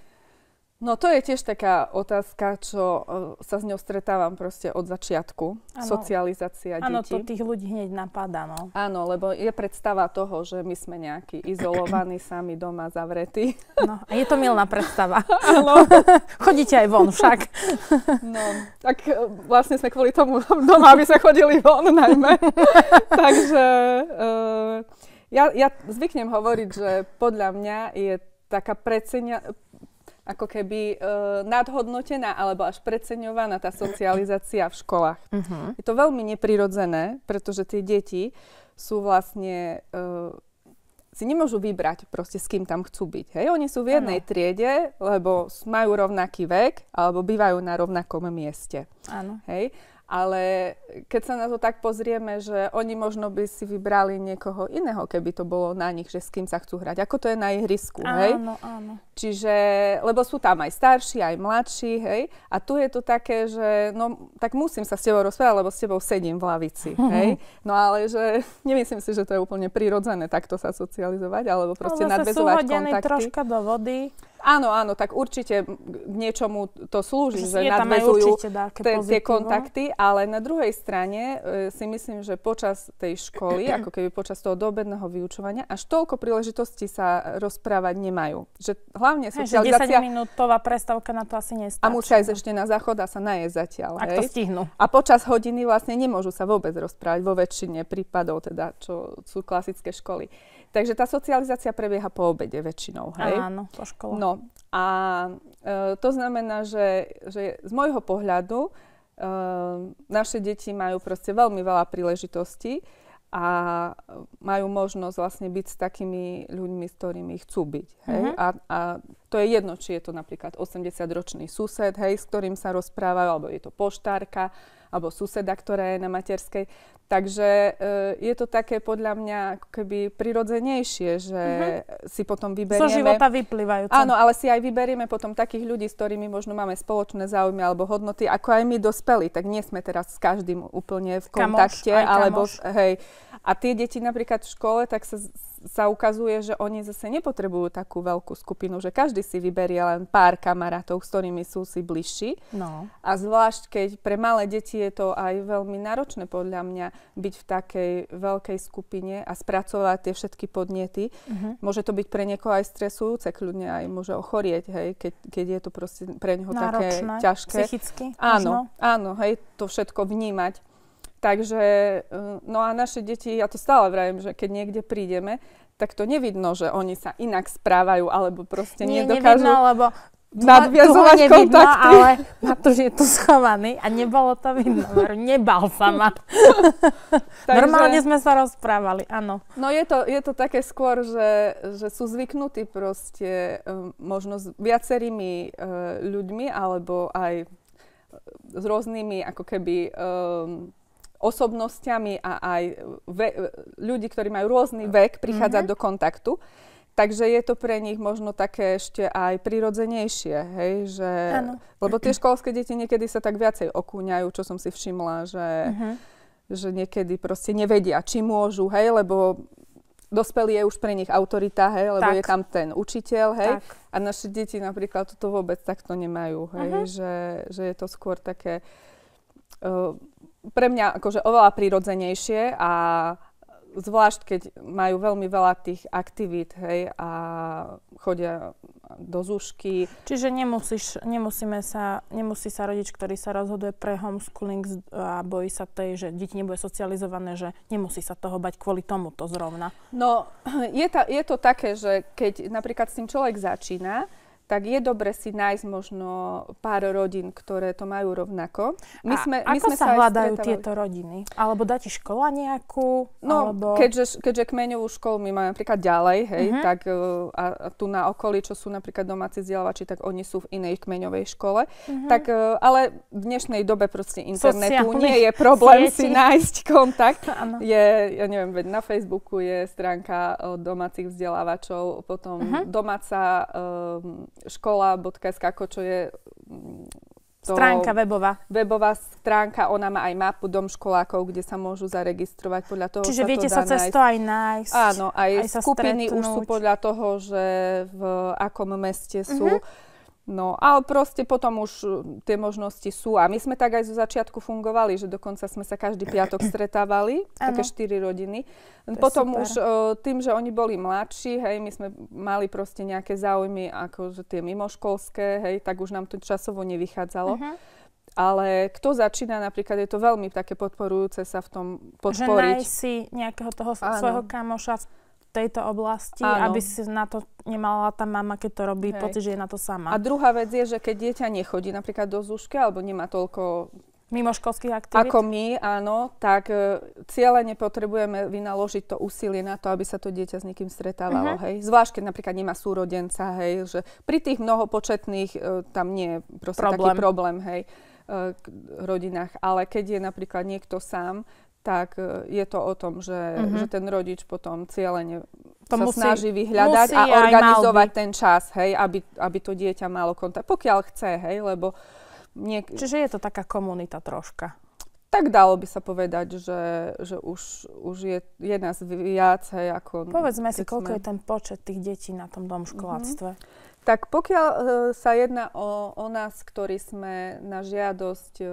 No to je tiež taká otázka, čo sa s ňou stretávam proste od začiatku. Socializácia detí. Áno, to tých ľudí hneď napadá, no. Áno, lebo je predstava toho, že my sme nejakí izolovaní, sami doma zavretí. No, a je to mylná predstava. Áno. Chodíte aj von však. No, tak vlastne sme kvôli tomu doma, aby sme chodili von najmä. Takže ja zvyknem hovoriť, že podľa mňa je taká ako keby nadhodnotená alebo až preceňovaná tá socializácia v školách. Je to veľmi neprirodzené, pretože tie deti sú vlastne, si nemôžu vybrať proste s kým tam chcú byť. Hej? Oni sú v jednej triede, lebo majú rovnaký vek alebo bývajú na rovnakom mieste. Áno. Hej? Ale keď sa na to tak pozrieme, že oni možno by si vybrali niekoho iného, keby to bolo na nich, že s kým sa chcú hrať. Ako to je na ihrisku, hej? Áno. Čiže, lebo sú tam aj starší, aj mladší, hej? A tu je to také, že no, tak musím sa s tebou rozprávať, lebo s tebou sedím v lavici, hej? No ale že nemyslím si, že to je úplne prirodzené takto sa socializovať, alebo proste nadväzovať kontakty. Troška do vody. Áno, tak určite k niečomu to slúži, že nadväzujú tie kontakty, ale na druhej strane si myslím, že počas tej školy, ako keby počas toho doobedného vyučovania, až toľko príležitostí sa rozprávať nemajú. Že hlavne socializácia... 10-minútová prestávka na to asi nestačí. A musia ísť ešte na záchod a sa najesť zatiaľ. Ak to stihnú. A počas hodiny vlastne nemôžu sa vôbec rozprávať vo väčšine prípadov, teda, čo sú klasické školy. Takže tá socializácia prebieha po obede väčšinou, hej? Áno, po škole. No a to znamená, že z môjho pohľadu naše deti majú proste veľmi veľa príležitostí a majú možnosť vlastne byť s takými ľuďmi, s ktorými chcú byť, hej? A to je jedno, či je to napríklad 80-ročný sused, hej, s ktorým sa rozprávajú, alebo je to poštárka, alebo suseda, ktorá je na materskej. Takže je to také podľa mňa ako keby prirodzenejšie, že si potom vyberieme... Zo života vyplývajúce. Áno, ale si aj vyberieme potom takých ľudí, s ktorými možno máme spoločné záujmy alebo hodnoty, ako aj my dospelí. Tak nie sme teraz s každým úplne v kontakte. Hej. A tie deti napríklad v škole, tak sa ukazuje, že oni zase nepotrebujú takú veľkú skupinu, že každý si vyberie len pár kamarátov, s ktorými sú si bližší. No. A zvlášť, keď pre malé deti je to aj veľmi náročné podľa mňa byť v takej veľkej skupine a spracovať tie všetky podnety. Môže to byť pre niekoho aj stresujúce, kľudne aj môže ochorieť, hej, keď je to proste pre neho také ťažké. Psychicky? Áno, hej, to všetko vnímať. Takže, no a naše deti, ja to stále vravím, že keď niekde prídeme, tak to nevidno, že oni sa inak správajú, alebo proste nedokážu nevidno, lebo nadviazovať kontakty. Ale Matúš je tu schovaný a nebolo to vidno. Nebal sa ma. Normálne sme sa rozprávali, áno. No je to také skôr, že sú zvyknutí proste možno s viacerými ľuďmi, alebo aj s rôznymi ako keby... osobnostiami a aj ľudí, ktorí majú rôzny vek, prichádzať do kontaktu. Takže je to pre nich možno také ešte aj prirodzenejšie, hej, že... Lebo tie školské deti niekedy sa tak viacej okúňajú, čo som si všimla, že niekedy proste nevedia, či môžu, hej, lebo dospelý je už pre nich autorita, hej, lebo je tam ten učiteľ, hej. Tak. A naše deti napríklad toto vôbec takto nemajú, hej, že je to skôr také... pre mňa akože oveľa prirodzenejšie a zvlášť, keď majú veľmi veľa tých aktivít, hej, a chodia do zúšky. Čiže nemusí sa rodič, ktorý sa rozhoduje pre homeschooling a bojí sa že deti nebude socializované, že nemusí sa toho bať kvôli tomuto zrovna. No, je to také, že keď napríklad s tým človek začína, tak je dobre si nájsť možno pár rodín, ktoré to majú rovnako. Ako sa hľadajú tieto rodiny? Alebo dá ti škola nejakú? No, alebo... keďže kmeňovú školu my máme napríklad ďalej, hej, tak a tu na okolí, čo sú napríklad domáci vzdelávači, tak oni sú v inej kmeňovej škole. Tak, ale v dnešnej dobe proste internetu nie je problém si nájsť kontakt. Ja neviem, veď na Facebooku je stránka domácich vzdelávačov, potom domáca škola.sk, čo je stránka webová. Webová stránka, ona má aj mapu školákov, kde sa môžu zaregistrovať podľa toho, čiže sa to viete dá sa cez to aj nájsť. Áno, aj sa skupiny stretnúť. Už sú podľa toho, že v akom meste sú. No, ale proste potom už tie možnosti sú. A my sme tak aj zo začiatku fungovali, že dokonca sme sa každý piatok stretávali, také 4 rodiny. Potom už tým, že oni boli mladší, hej, my sme mali proste nejaké záujmy, akože tie mimoškolské, hej, tak už nám to časovo nevychádzalo. Ale kto začína, napríklad je to veľmi také podporujúce sa v tom podporiť. Že nájsť si nejakého toho svojho kamoša v tejto oblasti, aby si na to nemala tá mama, keď to robí, pocit, že je na to sama. A druhá vec je, že keď dieťa nechodí napríklad do zúšky, alebo nemá toľko mimoškolských aktivít ako my, áno, tak cieľene potrebujeme vynaložiť to úsilie na to, aby sa to dieťa s niekým stretávalo, hej. Zvlášť, keď napríklad nemá súrodenca, hej, že pri tých mnohopočetných tam nie je proste taký problém, hej, k rodinách, ale keď je napríklad niekto sám, tak je to o tom, že ten rodič potom cieľene sa snaží vyhľadať a organizovať ten čas, hej, aby to dieťa malo kontakt, pokiaľ chce, hej, lebo čiže je to taká komunita troška. Tak dalo by sa povedať, že už je nás viac, hej, ako... Povedzme si, koľko je ten počet tých detí na tom domškoláctve. Tak pokiaľ sa jedná o nás, ktorí sme na žiadosť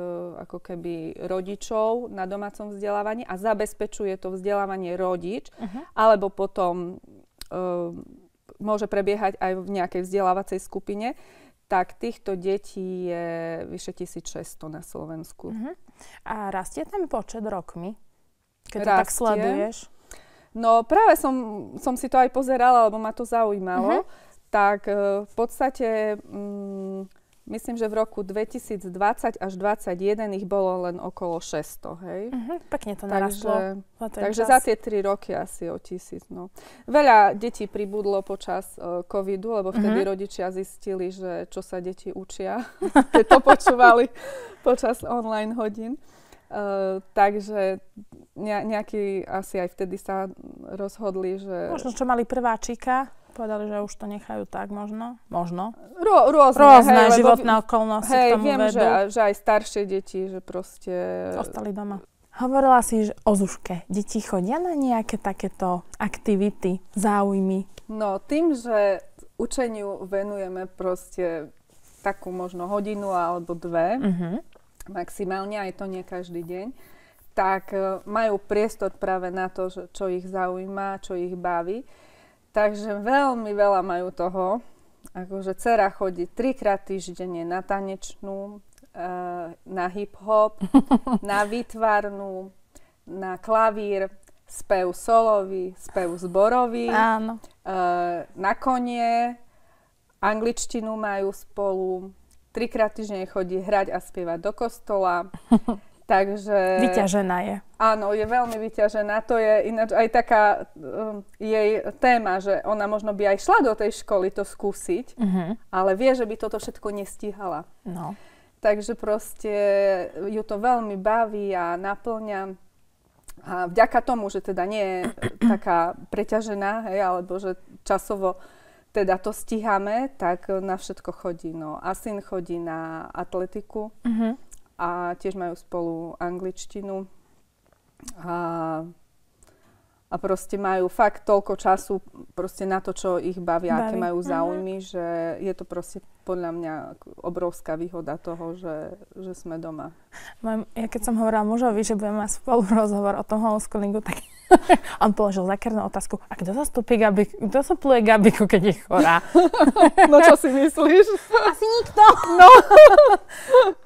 ako keby rodičov na domácom vzdelávaní a zabezpečuje to vzdelávanie rodič, alebo potom môže prebiehať aj v nejakej vzdelávacej skupine, tak týchto detí je vyše 1600 na Slovensku. A rastie ten počet rokmi? Keď to tak sleduješ? No práve som si to aj pozerala, lebo ma to zaujímalo. Tak v podstate myslím, že v roku 2020 až 2021 ich bolo len okolo 600, hej. Pekne to narastlo. Takže za tie 3 roky asi o 1000, no. Veľa detí pribudlo počas covidu, lebo vtedy rodičia zistili, že čo sa deti učia, keď to počúvali počas online hodín. Takže nejakí asi aj vtedy sa rozhodli, že... Možno, čo mali prváčika, povedali, že už to nechajú tak možno. Rôzne životné okolnosti k tomu viem, vedú. že aj staršie deti, že proste... ostali doma. Hovorila si o Zúške. Deti chodia na nejaké takéto aktivity, záujmy? No, tým, že učeniu venujeme proste takú možno hodinu alebo 2, maximálne, aj to nie každý deň, tak majú priestor práve na to, čo ich zaujíma, čo ich baví. Takže veľmi veľa majú toho. Akože dcera chodí 3-krát týždenne na tanečnú, na hip-hop, na výtvarnú, na klavír, spev solový, spev zborový, na konie, angličtinu majú spolu, 3-krát týždenne chodí hrať a spievať do kostola. Takže... Vyťažená je. Áno, je veľmi vyťažená. To je ináč aj taká jej téma, že ona možno by aj šla do tej školy to skúsiť, ale vie, že by toto všetko nestíhala. No. Takže proste ju to veľmi baví a naplňa. A vďaka tomu, že teda nie je taká preťažená, hej, alebo že časovo teda to stíhame, tak na všetko chodí. No. A syn chodí na atletiku. A tiež majú spolu angličtinu a proste majú fakt toľko času proste na to, čo ich baví, aké majú záujmy, že je to proste podľa mňa obrovská výhoda toho, že sme doma. Ja keď som hovorila mužovi, že budeme mať spolu rozhovor o tom homeschoolingu, tak on položil zákernú otázku, a kto supluje Gabiku, keď je chorá? No čo si myslíš? Asi nikto. No.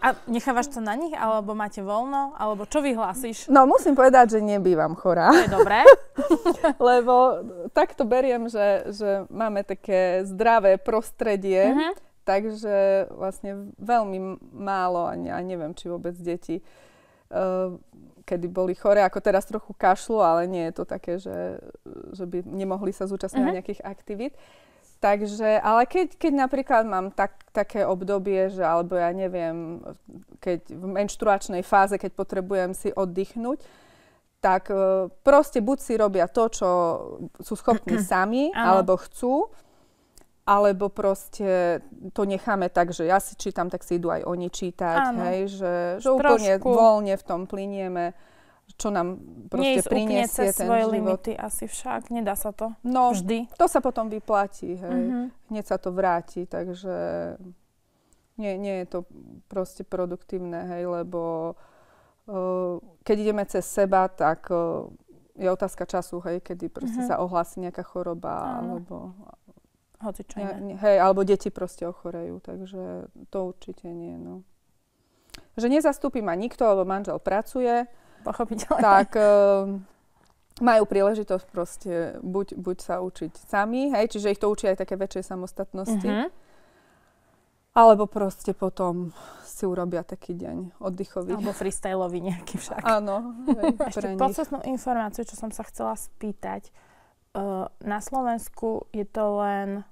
A nechávaš to na nich, alebo máte voľno, alebo čo vyhlásíš? No, musím povedať, že nebývam chorá. To je dobré. Lebo takto beriem, že máme také zdravé prostredie, takže vlastne veľmi málo, a neviem, či vôbec deti, kedy boli choré, ako teraz trochu kašľú, ale nie je to také, že by nemohli sa zúčastňovať nejakých aktivít. Takže, ale keď napríklad mám také obdobie, že alebo ja neviem, keď v menštruačnej fáze, keď potrebujem si oddychnúť, tak proste buď si robia to, čo sú schopní sami, alebo chcú, alebo proste to necháme tak, že ja si čítam, tak si idú aj oni čítať, hej, že úplne voľne v tom plynieme, čo nám proste prinesie ten svoje život. Limity asi však, nedá sa to vždy. To sa potom vyplatí, hej, hneď sa to vráti, takže nie je to proste produktívne, hej, lebo keď ideme cez seba, tak je otázka času, hej, kedy proste sa ohlási nejaká choroba, alebo alebo deti proste ochorejú, takže to určite nie, no. Že nezastúpi ma nikto, lebo manžel pracuje, pochopiteľne. Tak majú príležitosť proste buď sa učiť sami, hej, čiže ich to učí aj také väčšej samostatnosti, alebo proste potom si urobia taký deň oddychový. Alebo freestyleový nejaký však. Áno. Ešte procesnú informáciu, čo som sa chcela spýtať. Na Slovensku je to len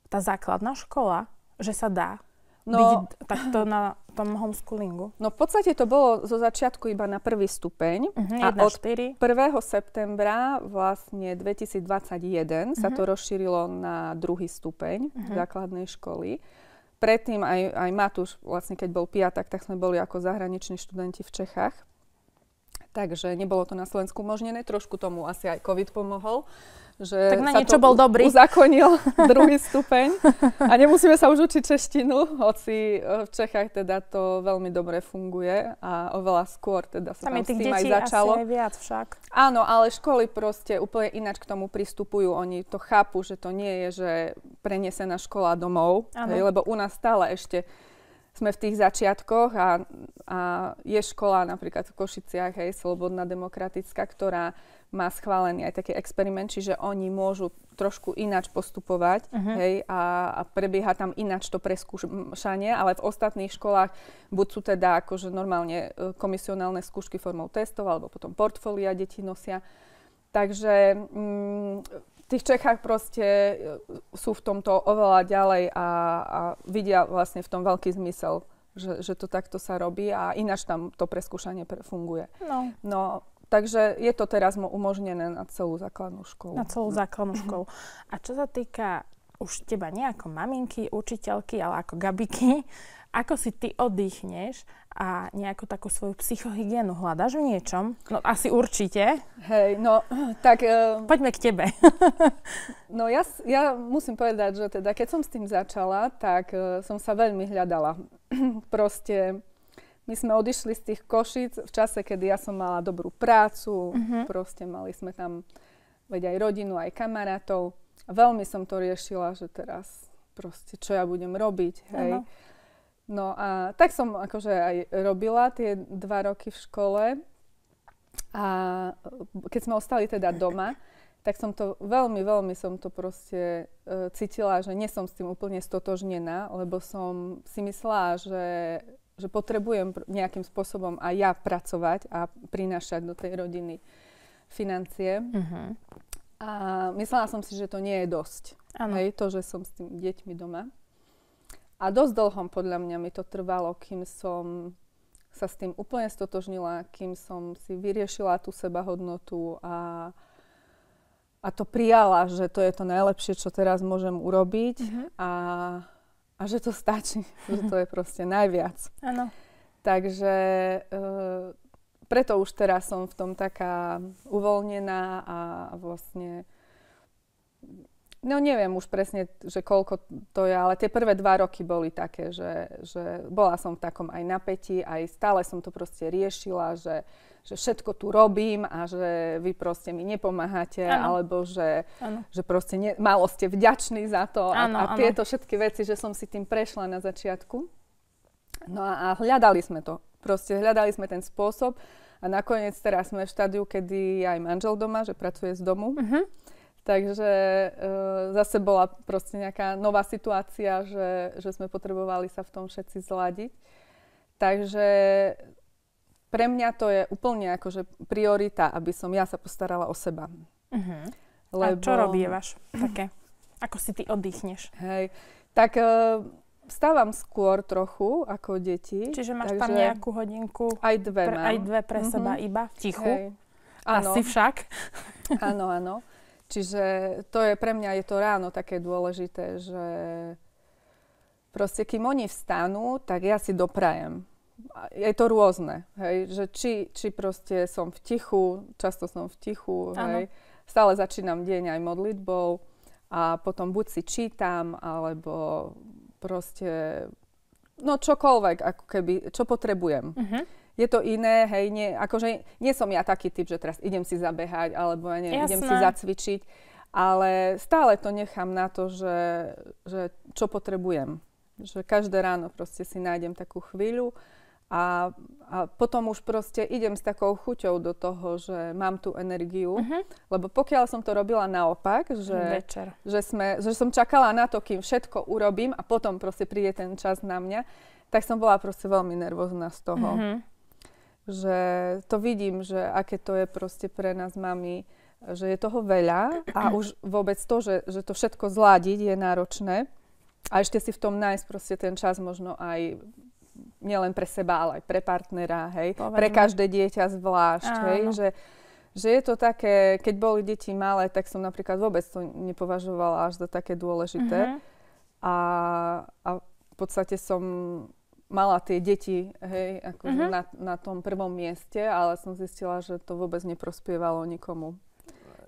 tá základná škola, že sa dá vidieť takto na tom homeschoolingu? No v podstate to bolo zo začiatku iba na prvý stupeň. A od 1. septembra vlastne 2021 sa to rozšírilo na druhý stupeň základnej školy. Predtým aj Matúš, vlastne keď bol piatak, tak sme boli ako zahraniční študenti v Čechách. Takže nebolo to na Slovensku umožnené. Trošku tomu asi aj COVID pomohol. Že tak na sa niečo to bol dobrý. Uzakonil druhý stupeň. A nemusíme sa už učiť češtinu, hoci v Čechách teda to veľmi dobre funguje a oveľa skôr teda sa tam s tým aj začalo. Tam je tých detí asi aj viac však. Áno, ale školy proste úplne ináč k tomu pristupujú. Oni to chápu, že to nie je, že prenesená škola domov, lebo u nás stále ešte sme v tých začiatkoch a je škola napríklad v Košiciach, hej, Slobodná demokratická, ktorá má schválený aj taký experiment, čiže oni môžu trošku ináč postupovať, hej, a prebieha tam ináč to preskúšanie, ale v ostatných školách buď sú teda akože normálne komisionálne skúšky formou testov, alebo potom portfólia deti nosia. Takže v tých Čechách proste sú v tomto oveľa ďalej a vidia vlastne v tom veľký zmysel, že to takto sa robí a ináč tam to preskúšanie funguje. No, takže je to teraz umožnené na celú základnú školu. Na celú základnú školu. A čo sa týka už teba nie ako maminky, učiteľky, ale ako Gabiky, ako si ty oddychneš a nejakú takú svoju psychohygienu hľadaš v niečom? No asi určite. Hej, no tak... Poďme k tebe. No ja musím povedať, že teda keď som s tým začala, tak som sa veľmi hľadala. Proste my sme odišli z tých Košíc v čase, kedy ja som mala dobrú prácu, proste mali sme tam aj rodinu, aj kamarátov. A veľmi som to riešila, že teraz proste čo ja budem robiť, hej. No a tak som akože aj robila tie 2 roky v škole a keď sme ostali teda doma, tak som to veľmi som to proste cítila, že nie som s tým úplne stotožnená, lebo som si myslela, že potrebujem nejakým spôsobom aj ja pracovať a prinášať do tej rodiny financie. A myslela som si, že to nie je dosť. Hej, to, že som s tými deťmi doma. A dosť dlhom podľa mňa mi to trvalo, kým som sa s tým úplne stotožnila, kým som si vyriešila tú sebahodnotu a to prijala, že to je to najlepšie, čo teraz môžem urobiť a že to stačí, že to je proste najviac. Áno. Takže preto už teraz som v tom taká uvoľnená a vlastne no neviem už presne, že koľko to je, ale tie prvé 2 roky boli také, že bola som v takom aj napätí, aj stále som to proste riešila, že všetko tu robím a že vy proste mi nepomáhate, alebo že proste málo ste vďační za to a tieto všetky veci, že som si tým prešla na začiatku. No a hľadali sme to. Proste hľadali sme ten spôsob a nakoniec teraz sme v štádiu, kedy je aj manžel doma, že pracuje z domu. Takže zase bola proste nejaká nová situácia, že sme potrebovali sa v tom všetci zladiť. Takže pre mňa to je úplne akože priorita, aby som ja sa postarala o seba. Lebo... A čo robívaš také? Ako si ty oddychneš? Hej, tak vstávam skôr trochu ako deti. Čiže máš tam nejakú hodinku? Aj dve mám. Aj dve pre seba iba? V tichu? Hej. Áno. Asi však? Áno, áno. Čiže to je pre mňa je to ráno také dôležité, že proste kým oni vstanú, tak ja si doprajem. Je to rôzne, hej, že či proste som v tichu, často som v tichu, hej. Stále začínam deň aj modlitbou a potom buď si čítam, alebo proste, no čokoľvek, ako keby, čo potrebujem. Je to iné, hej, akože nie som ja taký typ, že teraz idem si zabehať, alebo ja neviem, idem si zacvičiť, ale stále to nechám na to, že čo potrebujem. Že každé ráno proste si nájdem takú chvíľu a potom už proste idem s takou chuťou do toho, že mám tú energiu, lebo pokiaľ som to robila naopak, že som čakala na to, kým všetko urobím a potom proste príde ten čas na mňa, tak som bola proste veľmi nervózna z toho. Že to vidím, že aké to je proste pre nás mami, že je toho veľa a už vôbec to, že to všetko zladiť je náročné a ešte si v tom nájsť proste ten čas možno aj nielen pre seba, ale aj pre partnera, hej, pre každé dieťa zvlášť, hej, že je to také, keď boli deti malé, tak som napríklad vôbec to nepovažovala až za také dôležité a v podstate som mala tie deti, hej, akože na tom prvom mieste, ale som zistila, že to vôbec neprospievalo nikomu.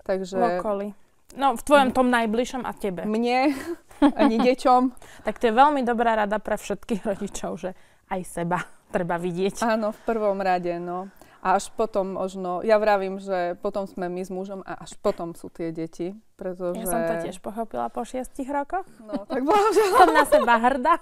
Takže... Lokoli. No, v tvojom tom najbližšom a tebe. Mne, ani deťom. Tak to je veľmi dobrá rada pre všetkých rodičov, že aj seba treba vidieť. Áno, v prvom rade, no. A až potom možno, ja vravím, že potom sme my s mužom a až potom sú tie deti, pretože... Ja som to tiež pochopila po 6 rokoch. No, tak blahoželám. Som na seba hrdá.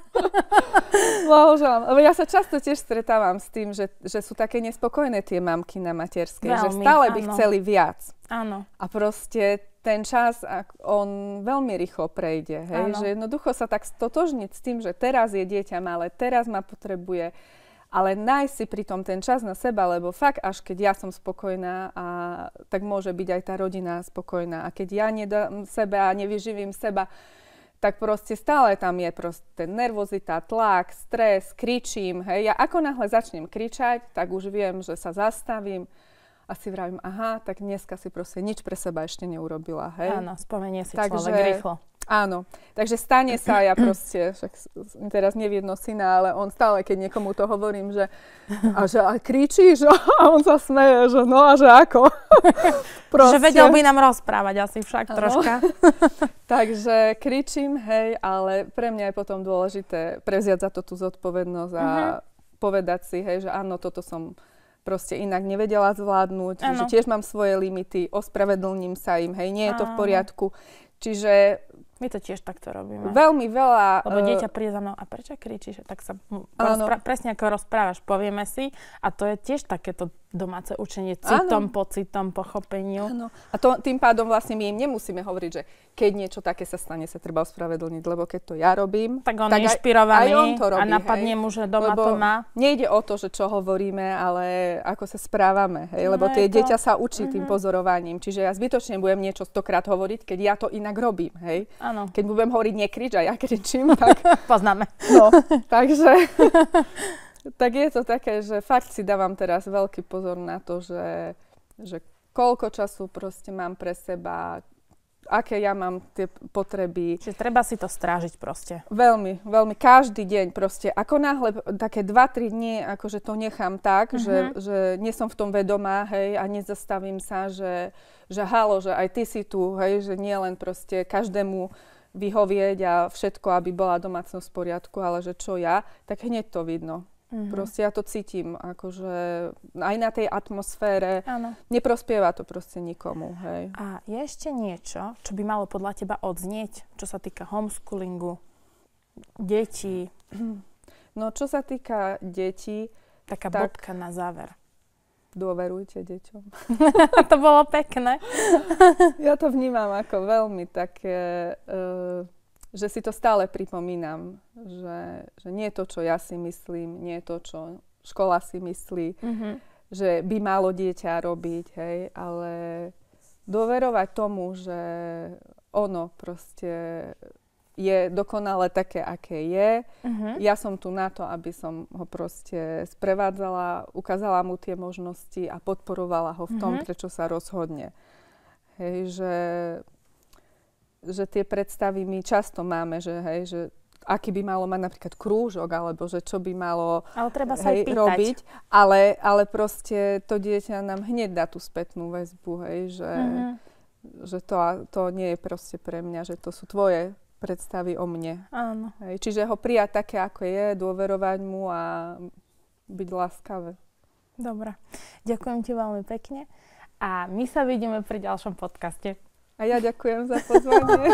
Blahoželám. Lebo ja sa často tiež stretávam s tým, že sú také nespokojné tie mamky na materskej, že stále by chceli viac. Áno. A proste ten čas, on veľmi rýchlo prejde, hej? Že jednoducho sa tak stotožniť s tým, že teraz je dieťa malé, teraz ma potrebuje, ale nájsť si pritom ten čas na seba, lebo fakt až keď ja som spokojná, tak môže byť aj tá rodina spokojná. A keď ja nedám seba a nevyživím seba, tak proste stále tam je proste nervozita, tlak, stres, kričím. Hej. Ja ako náhle začnem kričať, tak už viem, že sa zastavím a si vravím, aha, tak dneska si proste nič pre seba ešte neurobila. Hej. Áno, spomenie si človek rýchlo. Áno, takže stane sa, ja proste, však teraz nevidno syna, ale on stále, keď niekomu to hovorím, že a kričíš, a on sa smeje, že no a že ako. Že vedel by nám rozprávať asi však troška. Takže kričím, hej, ale pre mňa je potom dôležité prevziať za to tú zodpovednosť a povedať si, hej, že áno, toto som proste inak nevedela zvládnuť, že tiež mám svoje limity, ospravedlním sa im, hej, nie je to v poriadku. Čiže my to tiež takto robíme. Veľmi veľa. Lebo dieťa príde za mnou, a prečo kričíš? Tak sa presne ako rozprávaš, povieme si. A to je tiež takéto domáce učenie citom, pocitom, pochopeniu. Áno. A tým pádom vlastne my im nemusíme hovoriť, že keď niečo také sa stane, sa treba ospravedlniť, lebo keď to ja robím, tak on je inšpirovaný aj on to robí, a napadne mu, že doma to má. Nejde o to, že čo hovoríme, ale ako sa správame. Hej? Lebo tie dieťa sa učí tým pozorovaním. Čiže ja zbytočne budem niečo 100-krát hovoriť, keď ja to inak robím. Hej? Áno. Keď budem hovoriť nekrič a ja kričím, tak... Poznáme. No, takže... Tak je to také, že fakt si dávam teraz veľký pozor na to, že koľko času proste mám pre seba, aké ja mám tie potreby. Čiže treba si to strážiť proste. Veľmi, veľmi. Každý deň proste. Ako náhle také 2-3 dní, akože to nechám tak, že nie som v tom vedomá, hej, a nezastavím sa, že halo, že aj ty si tu, hej, že nie len proste každému vyhovieť a všetko, aby bola domácnosť v poriadku, ale že čo ja, tak hneď to vidno. Proste ja to cítim, akože aj na tej atmosfére. Áno. Neprospieva to proste nikomu, hej. A je ešte niečo, čo by malo podľa teba odznieť, čo sa týka homeschoolingu, detí? No čo sa týka detí, Taká tak bodka na záver. dôverujte deťom. To bolo pekné. Ja to vnímam ako veľmi také, že si to stále pripomínam, že nie je to, čo ja si myslím, nie je to, čo škola si myslí, že by malo dieťa robiť, hej, ale dôverovať tomu, že ono proste je dokonale také, aké je. Ja som tu na to, aby som ho proste sprevádzala, ukázala mu tie možnosti a podporovala ho v tom, prečo sa rozhodne. Hej, že tie predstavy my často máme, že hej, že aký by malo mať napríklad krúžok, alebo že čo by malo treba sa aj pýtať. robiť. Ale proste to dieťa nám hneď dá tú spätnú väzbu, hej, že to nie je proste pre mňa, že to sú tvoje predstavy o mne. Áno. Hej, čiže ho prijať také, ako je, dôverovať mu a byť láskavé. Dobre. Ďakujem ti veľmi pekne a my sa vidíme pri ďalšom podcaste. A ja ďakujem za pozvanie.